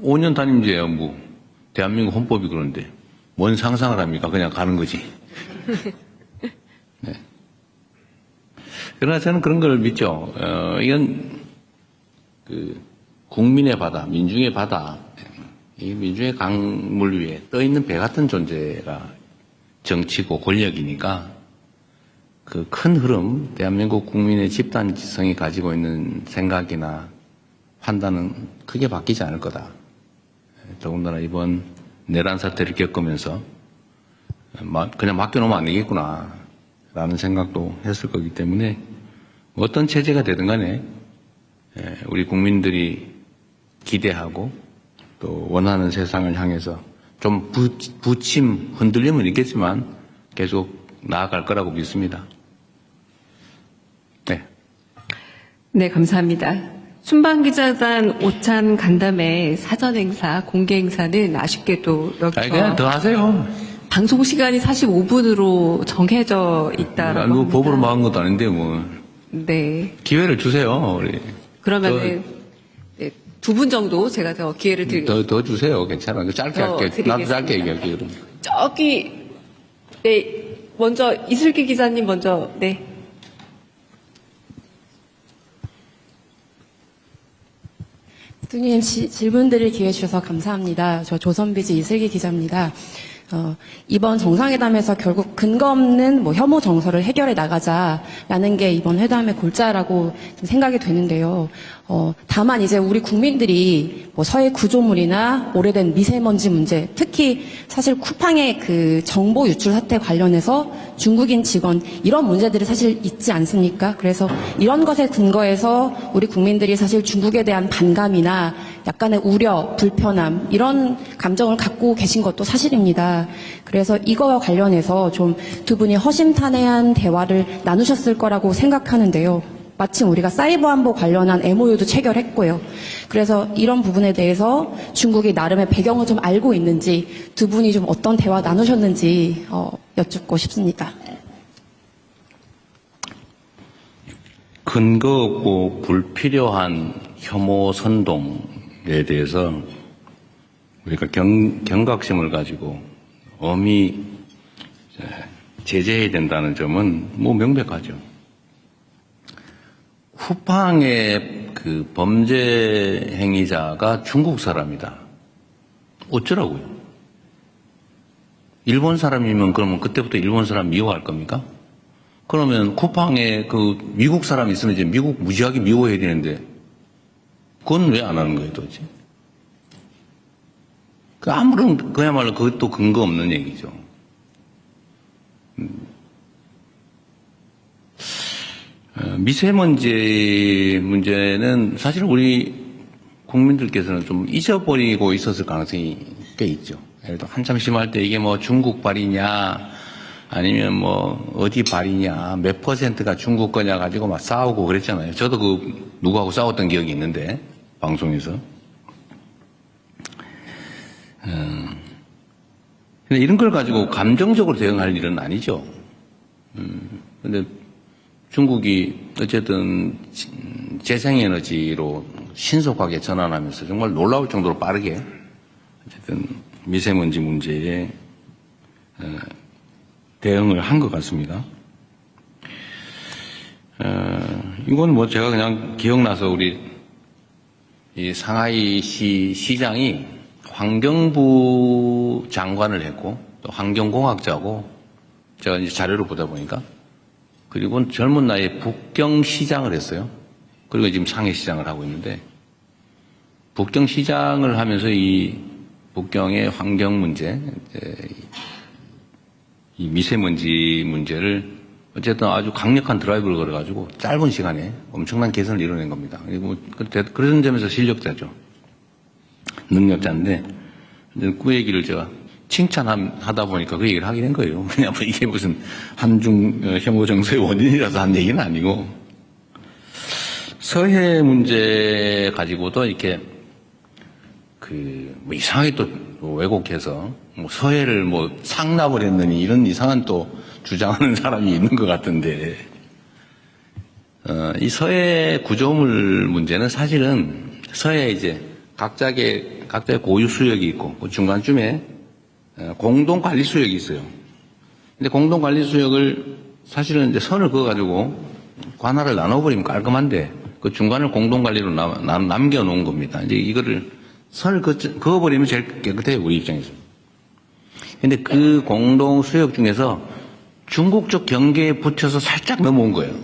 5년 단임제야 뭐 대한민국 헌법이 그런데 뭔 상상을 합니까? 그냥 가는 거지. 네. 그러나 저는 그런 걸 믿죠. 이건 국민의 바다, 민중의 바다, 이 민중의 강물 위에 떠 있는 배 같은 존재가 정치고 권력이니까 그 큰 흐름, 대한민국 국민의 집단 지성이 가지고 있는 생각이나 판단은 크게 바뀌지 않을 거다. 더군다나 이번 내란 사태를 겪으면서 그냥 맡겨놓으면 안 되겠구나 라는 생각도 했을 거기 때문에 어떤 체제가 되든 간에 우리 국민들이 기대하고 또 원하는 세상을 향해서 좀 부침 흔들림은 있겠지만 계속 나아갈 거라고 믿습니다. 네. 네, 감사합니다. 순방기자단 오찬 간담회 사전 행사, 공개 행사는 아쉽게도 그냥 여기서 더 하세요. 방송 시간이 45분으로 정해져 있다라고 누구 합니다. 법으로 막은 것도 아닌데 뭐 네. 기회를 주세요. 우리 그러면은 네, 두 분 정도 제가 더 기회를 드리겠습니다. 더 주세요. 괜찮아. 짧게 더 할게. 나도 드리겠습니다. 짧게 얘기할게요. 그럼. 저기 네, 먼저 이슬기 기자님 먼저 네. 대통령님 질문 드릴 기회 주셔서 감사합니다. 저 조선비즈 이슬기 기자입니다. 이번 정상회담에서 결국 근거 없는 혐오 정서를 해결해 나가자라는 게 이번 회담의 골자라고 좀 생각이 되는데요. 다만 이제 우리 국민들이 서해 구조물이나 오래된 미세먼지 문제, 특히 사실 쿠팡의 그 정보 유출 사태 관련해서 중국인 직원 이런 문제들이 사실 있지 않습니까? 그래서 이런 것에 근거해서 우리 국민들이 사실 중국에 대한 반감이나 약간의 우려, 불편함 이런 감정을 갖고 계신 것도 사실입니다. 그래서 이거와 관련해서 좀 두 분이 허심탄회한 대화를 나누셨을 거라고 생각하는데요. 마침 우리가 사이버 안보 관련한 MOU도 체결했고요. 그래서 이런 부분에 대해서 중국이 나름의 배경을 좀 알고 있는지 두 분이 좀 어떤 대화 나누셨는지 여쭙고 싶습니다. 근거 없고 불필요한 혐오 선동에 대해서 우리가 경각심을 가지고 엄히 제재해야 된다는 점은 명백하죠. 쿠팡의 그 범죄 행위자가 중국 사람이다. 어쩌라고요? 일본 사람이면 그러면 그때부터 일본 사람 미워할 겁니까? 그러면 쿠팡에 그 미국 사람이 있으면 이제 미국 무지하게 미워해야 되는데 그건 왜 안 하는 거예요, 도대체? 아무런 그야말로 그것도 근거 없는 얘기죠. 미세먼지 문제는 사실 우리 국민들께서는 좀 잊어버리고 있었을 가능성이 꽤 있죠. 예를 들어 한참 심할 때 이게 중국 발이냐 아니면 어디 발이냐 몇 퍼센트가 중국 거냐 가지고 막 싸우고 그랬잖아요. 저도 누구하고 싸웠던 기억이 있는데 방송에서. 근데 이런 걸 가지고 감정적으로 대응할 일은 아니죠. 근데 중국이 어쨌든 재생에너지로 신속하게 전환하면서 정말 놀라울 정도로 빠르게 어쨌든 미세먼지 문제에 대응을 한 것 같습니다. 이건 제가 그냥 기억나서 우리 이 상하이시 시장이 환경부 장관을 했고 또 환경공학자고 제가 이제 자료를 보다 보니까 그리고 젊은 나이에 북경시장을 했어요. 그리고 지금 상해시장을 하고 있는데 북경시장을 하면서 이 북경의 환경 문제, 이 미세먼지 문제를 어쨌든 아주 강력한 드라이브를 걸어가지고 짧은 시간에 엄청난 개선을 이뤄낸 겁니다. 그리고 그런 점에서 실력자죠. 능력자인데 그 얘기를 제가 칭찬하다 보니까 그 얘기를 하게 된 거예요. 왜냐하면 이게 무슨 한중 혐오 정서의 원인이라서 한 얘기는 아니고 서해 문제 가지고도 이렇게 이상하게 또 왜곡해서 서해를 상납을 했느니 이런 이상한 또 주장하는 사람이 있는 것 같은데 이 서해 구조물 문제는 사실은 서해에 이제 각자의 고유 수역이 있고 그 중간쯤에 공동 관리 수역이 있어요. 근데 공동 관리 수역을 사실은 이제 선을 그어가지고 관할을 나눠버리면 깔끔한데 그 중간을 공동 관리로 남겨놓은 겁니다. 이제 이거를 선을 그어버리면 제일 깨끗해요, 우리 입장에서. 근데 그 공동 수역 중에서 중국 쪽 경계에 붙여서 살짝 넘어온 거예요.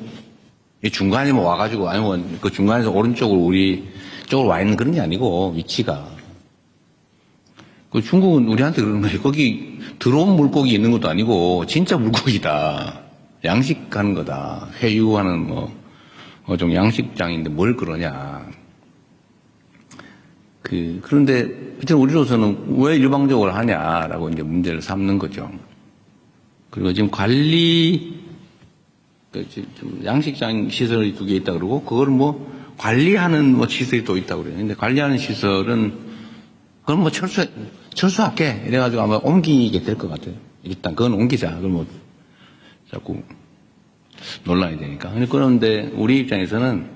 이 중간에 와가지고 아니면 그 중간에서 오른쪽으로 우리 쪽으로 와 있는 그런 게 아니고 위치가 그 중국은 우리한테 그러는 거예요. 거기 들어온 물고기 있는 것도 아니고 진짜 물고기다. 양식하는 거다. 회유하는 좀 양식장인데 뭘 그러냐. 그런데 어쨌든 우리로서는 왜 일방적으로 하냐라고 이제 문제를 삼는 거죠. 그리고 지금 지금 양식장 시설이 2개 있다 그러고 그걸 관리하는 시설이 또 있다고 그래요. 근데 관리하는 시설은 그건 철수할게. 이래가지고 아마 옮기게 될 것 같아요. 일단 그건 옮기자. 그걸 자꾸 논란이 되니까. 그런데 우리 입장에서는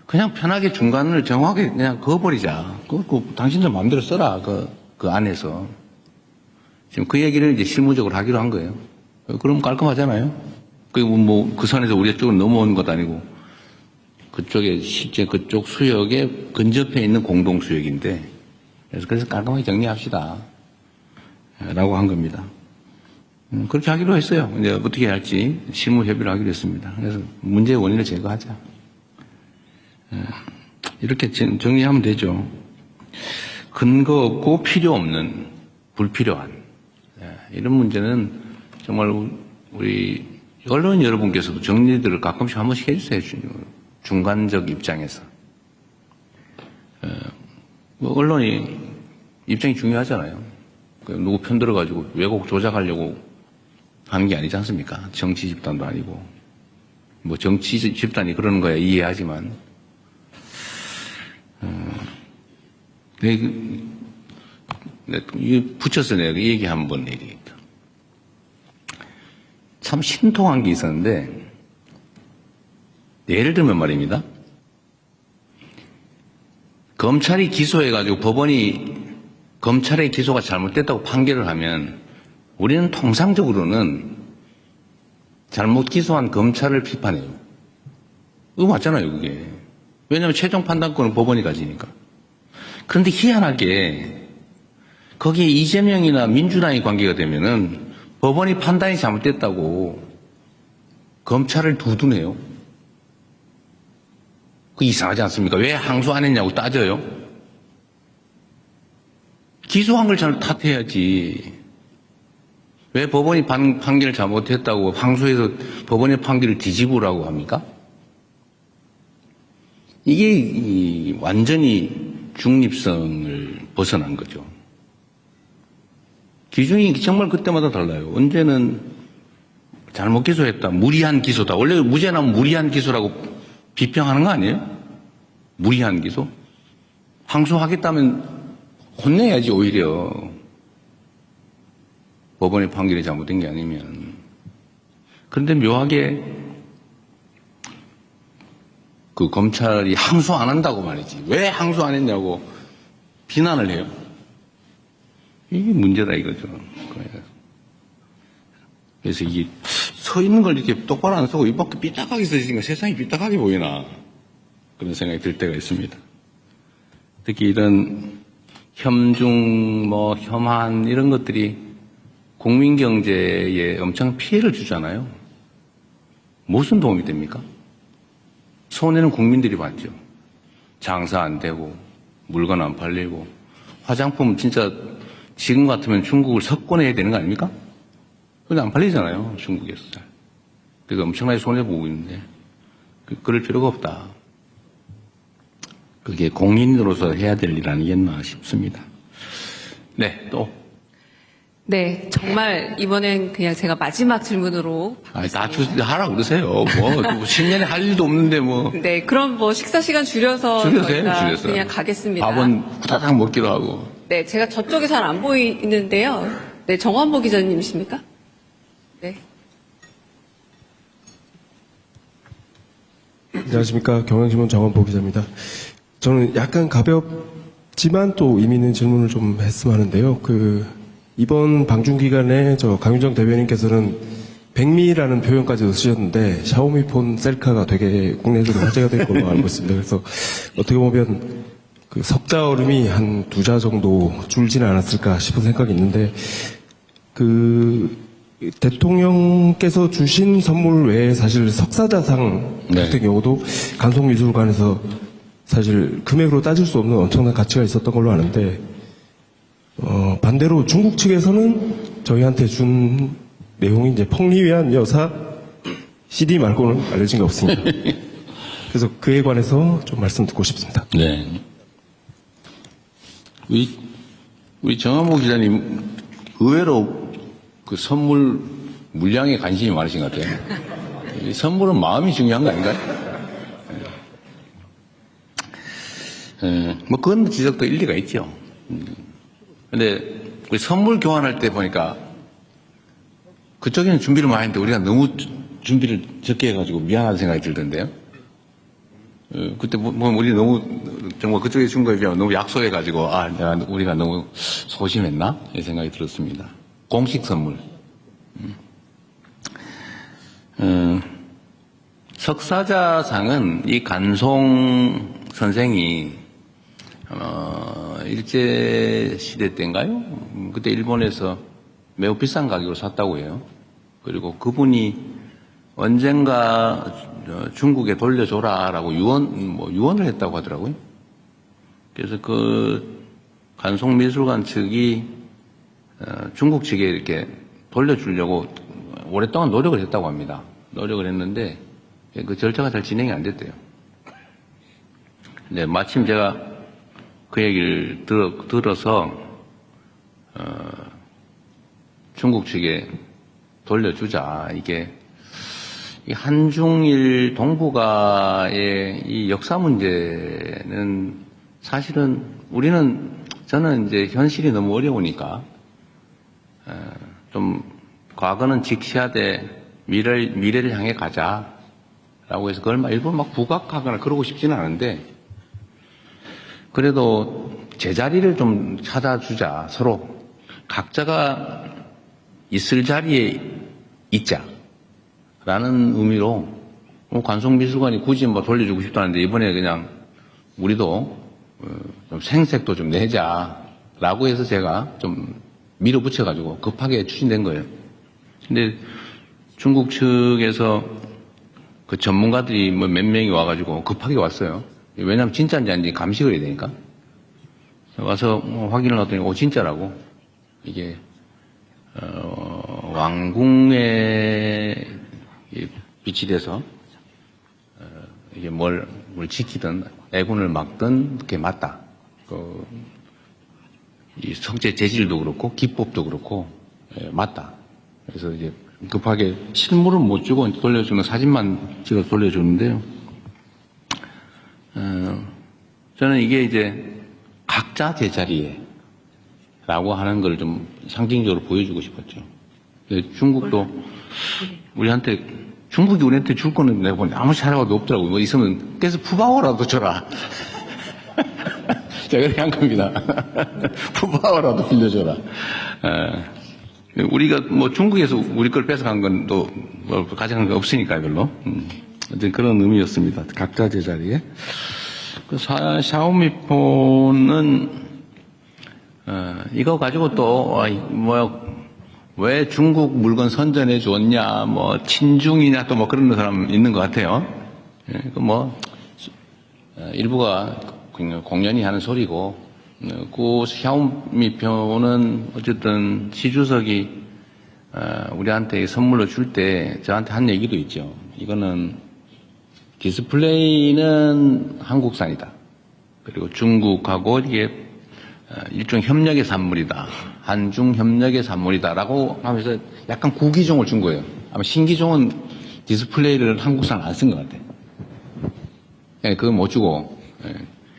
그냥 편하게 중간을 정확하게 그냥 그어버리자. 당신들 마음대로 써라. 그 안에서. 지금 그 얘기를 이제 실무적으로 하기로 한 거예요. 그럼 깔끔하잖아요. 그리고 그 선에서 우리 쪽으로 넘어오는 것도 아니고 그쪽에 실제 그쪽 수역에 근접해 있는 공동 수역인데 그래서 깔끔하게 정리합시다. 라고 한 겁니다. 그렇게 하기로 했어요. 이제 어떻게 할지 실무 협의를 하기로 했습니다. 그래서 문제의 원인을 제거하자. 이렇게 정리하면 되죠. 근거 없고 필요 없는 불필요한 이런 문제는 정말 우리 언론 여러분께서도 정리들을 가끔씩 한 번씩 해주세요. 중간적 입장에서. 언론이 입장이 중요하잖아요. 누구 편 들어가지고 왜곡 조작하려고 하는 게 아니지 않습니까? 정치 집단도 아니고. 정치 집단이 그러는 거야 이해하지만. 붙여서 내가 얘기 한번 얘기했다. 참 신통한 게 있었는데, 예를 들면 말입니다. 검찰이 기소해가지고 법원이 검찰의 기소가 잘못됐다고 판결을 하면 우리는 통상적으로는 잘못 기소한 검찰을 비판해요. 이거 맞잖아요, 그게. 왜냐하면 최종 판단권은 법원이 가지니까. 그런데 희한하게 거기에 이재명이나 민주당이 관계가 되면은 법원이 판단이 잘못됐다고 검찰을 두둔해요. 그 이상하지 않습니까? 왜 항소 안 했냐고 따져요. 기소한 걸 잘 탓해야지. 왜 법원이 판결을 잘못했다고 항소해서 법원의 판결을 뒤집으라고 합니까? 이게 완전히 중립성을 벗어난 거죠. 기준이 정말 그때마다 달라요. 언제는 잘못 기소했다. 무리한 기소다. 원래 무죄 나면 무리한 기소라고 비평하는 거 아니에요? 무리한 기소? 항소하겠다면 혼내야지 오히려. 법원의 판결이 잘못된 게 아니면. 그런데 묘하게 그 검찰이 항소 안 한다고 말이지. 왜 항소 안 했냐고 비난을 해요. 이게 문제다 이거죠. 그래서 이게 서 있는 걸 이렇게 똑바로 안 쓰고 이밖에 삐딱하게 써있으니까 세상이 삐딱하게 보이나 그런 생각이 들 때가 있습니다. 특히 이런 혐중, 혐한 이런 것들이 국민 경제에 엄청 피해를 주잖아요. 무슨 도움이 됩니까? 손해는 국민들이 받죠. 장사 안 되고 물건 안 팔리고 화장품 진짜 지금 같으면 중국을 석권해야 되는 거 아닙니까? 근데 안 팔리잖아요. 중국에서 잘. 그래서 엄청나게 손해보고 있는데 그럴 필요가 없다. 그게 공인으로서 해야 될 일 아니겠나 싶습니다. 네, 또. 네, 정말 이번엔 그냥 제가 마지막 질문으로. 다 하라고 그러세요. 10년에 할 일도 없는데 네, 그럼 식사 시간 줄여서 저희가 그냥 가겠습니다. 밥은 후다닥 먹기로 하고. 네, 제가 저쪽에 잘 안 보이는데요. 네, 정환보 기자님이십니까? 네. 안녕하십니까. 경향신문 정원보 기자입니다. 저는 약간 가볍지만 또 의미 있는 질문을 좀 했으면 하는데요. 이번 방중 기간에 강윤정 대변인께서는 백미라는 표현까지 쓰셨는데 샤오미 폰 셀카가 되게 국내에서도 화제가 될 걸로 알고 있습니다. 그래서 어떻게 보면 석자 얼음이 한 2자 정도 줄지는 않았을까 싶은 생각이 있는데 대통령께서 주신 선물 외에 사실 석사자상 같은 경우도 간송미술관에서 사실 금액으로 따질 수 없는 엄청난 가치가 있었던 걸로 아는데 반대로 중국 측에서는 저희한테 준 내용이 이제 펑리위안 여사 CD 말고는 알려진 게 없습니다. 그래서 그에 관해서 좀 말씀 듣고 싶습니다. 네. 우리 정한모 기자님 의외로 그 선물 물량에 관심이 많으신 것 같아요. 이 선물은 마음이 중요한 거 아닌가요? 뭐 그건 지적도 일리가 있죠. 근데 우리 선물 교환할 때 보니까 그쪽에는 준비를 많이 했는데 우리가 너무 준비를 적게 해가지고 미안하다는 생각이 들던데요. 그때 뭐 우리 너무 정말 그쪽에 준 거에 비하면 너무 약소해가지고 우리가 너무 소심했나 이 생각이 들었습니다. 공식 선물. 석사자상은 이 간송 선생이 일제 시대 때인가요? 그때 일본에서 매우 비싼 가격으로 샀다고 해요. 그리고 그분이 언젠가 중국에 돌려줘라라고 유언을 했다고 하더라고요. 그래서 그 간송미술관 측이 중국 측에 이렇게 돌려주려고 오랫동안 노력을 했다고 합니다. 노력을 했는데 그 절차가 잘 진행이 안 됐대요. 네, 마침 제가 그 얘기를 들어서 중국 측에 돌려주자. 이게 이 한중일 동북아의 이 역사 문제는 사실은 저는 이제 현실이 너무 어려우니까 좀 과거는 직시하되 미래를 향해 가자라고 해서 그걸 일부러 막 부각하거나 그러고 싶지는 않은데 그래도 제자리를 좀 찾아주자. 서로 각자가 있을 자리에 있자라는 의미로 관송미술관이 굳이 돌려주고 싶다는데 이번에 그냥 우리도 좀 생색도 좀 내자라고 해서 제가 좀 밀어붙여가지고 급하게 추진된 거예요. 근데 중국 측에서 그 전문가들이 몇 명이 와가지고 급하게 왔어요. 왜냐하면 진짜인지 아닌지 감식을 해야 되니까. 와서 확인을 하더니 진짜라고. 이게 왕궁에 빛이 돼서 이게 뭘 지키든 애군을 막든 그게 맞다. 이 성체 재질도 그렇고 기법도 그렇고 맞다. 그래서 이제 급하게 실물은 못 주고 돌려주는 사진만 찍어서 돌려주는데요. 저는 이게 이제 각자 제자리에 라고 하는 걸 좀 상징적으로 보여주고 싶었죠. 중국도 중국이 우리한테 줄 거는 내가 보니 아무 자료가 없더라고요. 뭐 있으면 그래서 푸바오라도 줘라. 제가 그렇게 한 겁니다. 푸바오라도 빌려줘라. 우리가 중국에서 우리 걸 뺏어간 건 또 가져간 거 없으니까 별로. 어쨌든 그런 의미였습니다. 각자 제자리에. 그 샤오미폰은 이거 가지고 또 왜 중국 물건 선전해 줬냐, 친중이냐 또 그런 사람 있는 것 같아요. 일부가 공연히 하는 소리고, 그 샤오미폰은 어쨌든 시 주석이 우리한테 선물로 줄 때 저한테 한 얘기도 있죠. 이거는 디스플레이는 한국산이다. 그리고 중국하고 이게 일종 협력의 산물이다. 한중 협력의 산물이다라고 하면서 약간 구기종을 준 거예요. 아마 신기종은 디스플레이를 한국산 안 쓴 것 같아요. 그건 못 주고,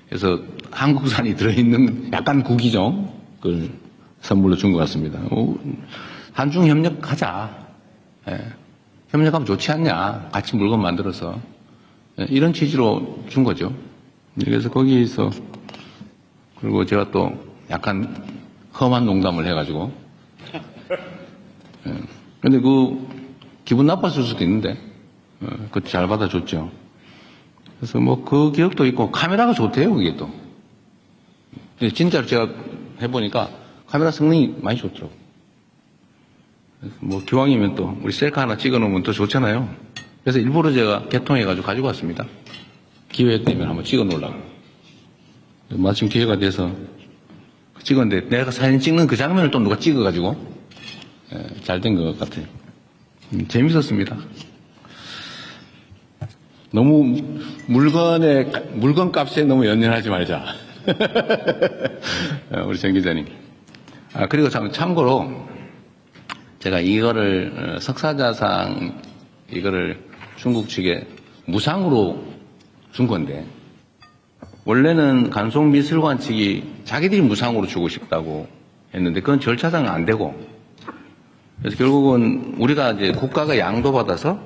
그래서 한국산이 들어있는 약간 구기종 그걸 선물로 준 것 같습니다. 한중 협력하자. 협력하면 좋지 않냐. 같이 물건 만들어서. 이런 취지로 준 거죠. 그래서 거기에서 그리고 제가 또 약간 험한 농담을 해가지고 근데 기분 나빴을 수도 있는데 그것도 잘 받아줬죠. 그래서 그 기억도 있고 카메라가 좋대요. 그게 또 진짜로 제가 해보니까 카메라 성능이 많이 좋더라고요. 기왕이면 또 우리 셀카 하나 찍어놓으면 더 좋잖아요. 그래서 일부러 제가 개통해가지고 가지고 왔습니다. 기회 되면 한번 찍어 놓으려고. 마침 기회가 돼서 찍었는데 내가 사진 찍는 그 장면을 또 누가 찍어가지고 잘 된 것 같아요. 재밌었습니다. 너무 물건 값에 너무 연연하지 말자. 우리 정 기자님. 그리고 참고로 제가 이거를 석사자상 이거를 중국 측에 무상으로 준 건데 원래는 간송미술관 측이 자기들이 무상으로 주고 싶다고 했는데 그건 절차상 안 되고 그래서 결국은 우리가 이제 국가가 양도받아서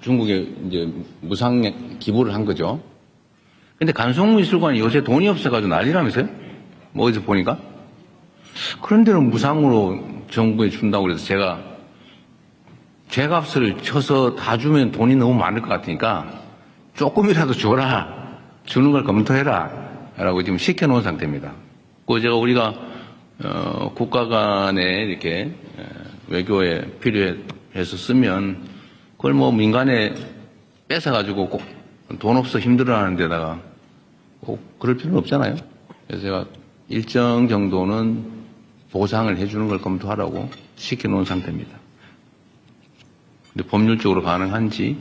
중국에 이제 무상 기부를 한 거죠. 근데 간송미술관이 요새 돈이 없어가지고 난리라면서요? 뭐 어디서 보니까? 그런 데는 무상으로 정부에 준다고 그래서 제가 죄값을 쳐서 다 주면 돈이 너무 많을 것 같으니까 조금이라도 줘라. 주는 걸 검토해라. 라고 지금 시켜놓은 상태입니다. 우리가 국가 간에 이렇게 외교에 필요해서 쓰면 그걸 뭐 민간에 뺏어가지고 꼭 돈 없어 힘들어하는 데다가 꼭 그럴 필요는 없잖아요. 그래서 제가 일정 정도는 보상을 해주는 걸 검토하라고 시켜놓은 상태입니다. 근데 법률적으로 가능한지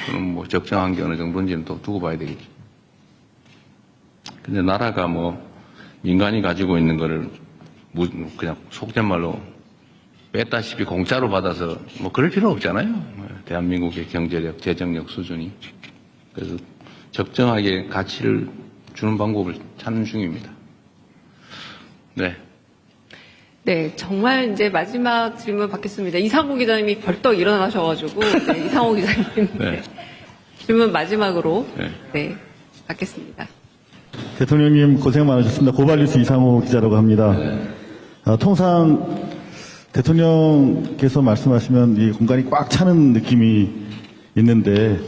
그럼 뭐 적정한 게 어느 정도인지는 또 두고 봐야 되겠죠. 근데 나라가 뭐 민간이 가지고 있는 거를 그냥 속된 말로 뺐다시피 공짜로 받아서 뭐 그럴 필요 없잖아요. 대한민국의 경제력, 재정력 수준이. 그래서 적정하게 가치를 주는 방법을 찾는 중입니다. 네. 네, 정말 이제 마지막 질문 받겠습니다. 이상호 기자님이 벌떡 일어나셔가지고, 네, 이상호 기자님. 네. 질문 마지막으로, 네. 받겠습니다. 대통령님 고생 많으셨습니다. 고발뉴스 이상호 기자라고 합니다. 통상 대통령께서 말씀하시면 이 공간이 꽉 차는 느낌이 있는데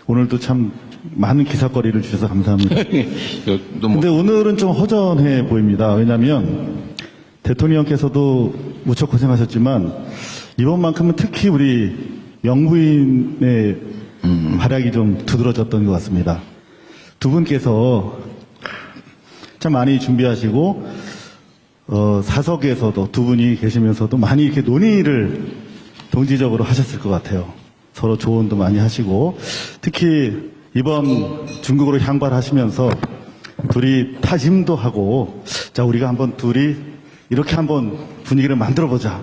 오늘도 참 많은 기사거리를 주셔서 감사합니다. 근데 오늘은 좀 허전해 보입니다. 왜냐하면 대통령께서도 무척 고생하셨지만 이번만큼은 특히 우리 영부인의 활약이 좀 두드러졌던 것 같습니다. 두 분께서 참 많이 준비하시고 사석에서도 두 분이 계시면서도 많이 이렇게 논의를 동지적으로 하셨을 것 같아요. 서로 조언도 많이 하시고 특히 이번 중국으로 향발하시면서 둘이 타심도 하고 자 우리가 한번 둘이 이렇게 한번 분위기를 만들어보자.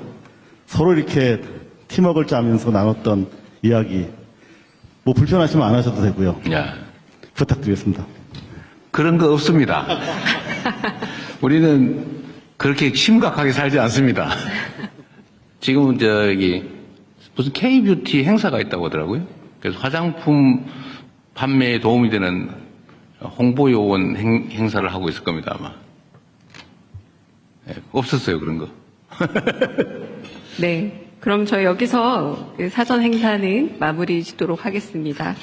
서로 이렇게 팀워크를 짜면서 나눴던 이야기 뭐 불편하시면 안 하셔도 되고요. 부탁드리겠습니다. 그런 거 없습니다. 우리는 그렇게 심각하게 살지 않습니다. 지금은 무슨 K-뷰티 행사가 있다고 하더라고요. 그래서 화장품 판매에 도움이 되는 홍보 요원 행사를 하고 있을 겁니다, 아마. 네, 없었어요, 그런 거. 네. 그럼 저희 여기서 그 사전 행사는 마무리 짓도록 하겠습니다.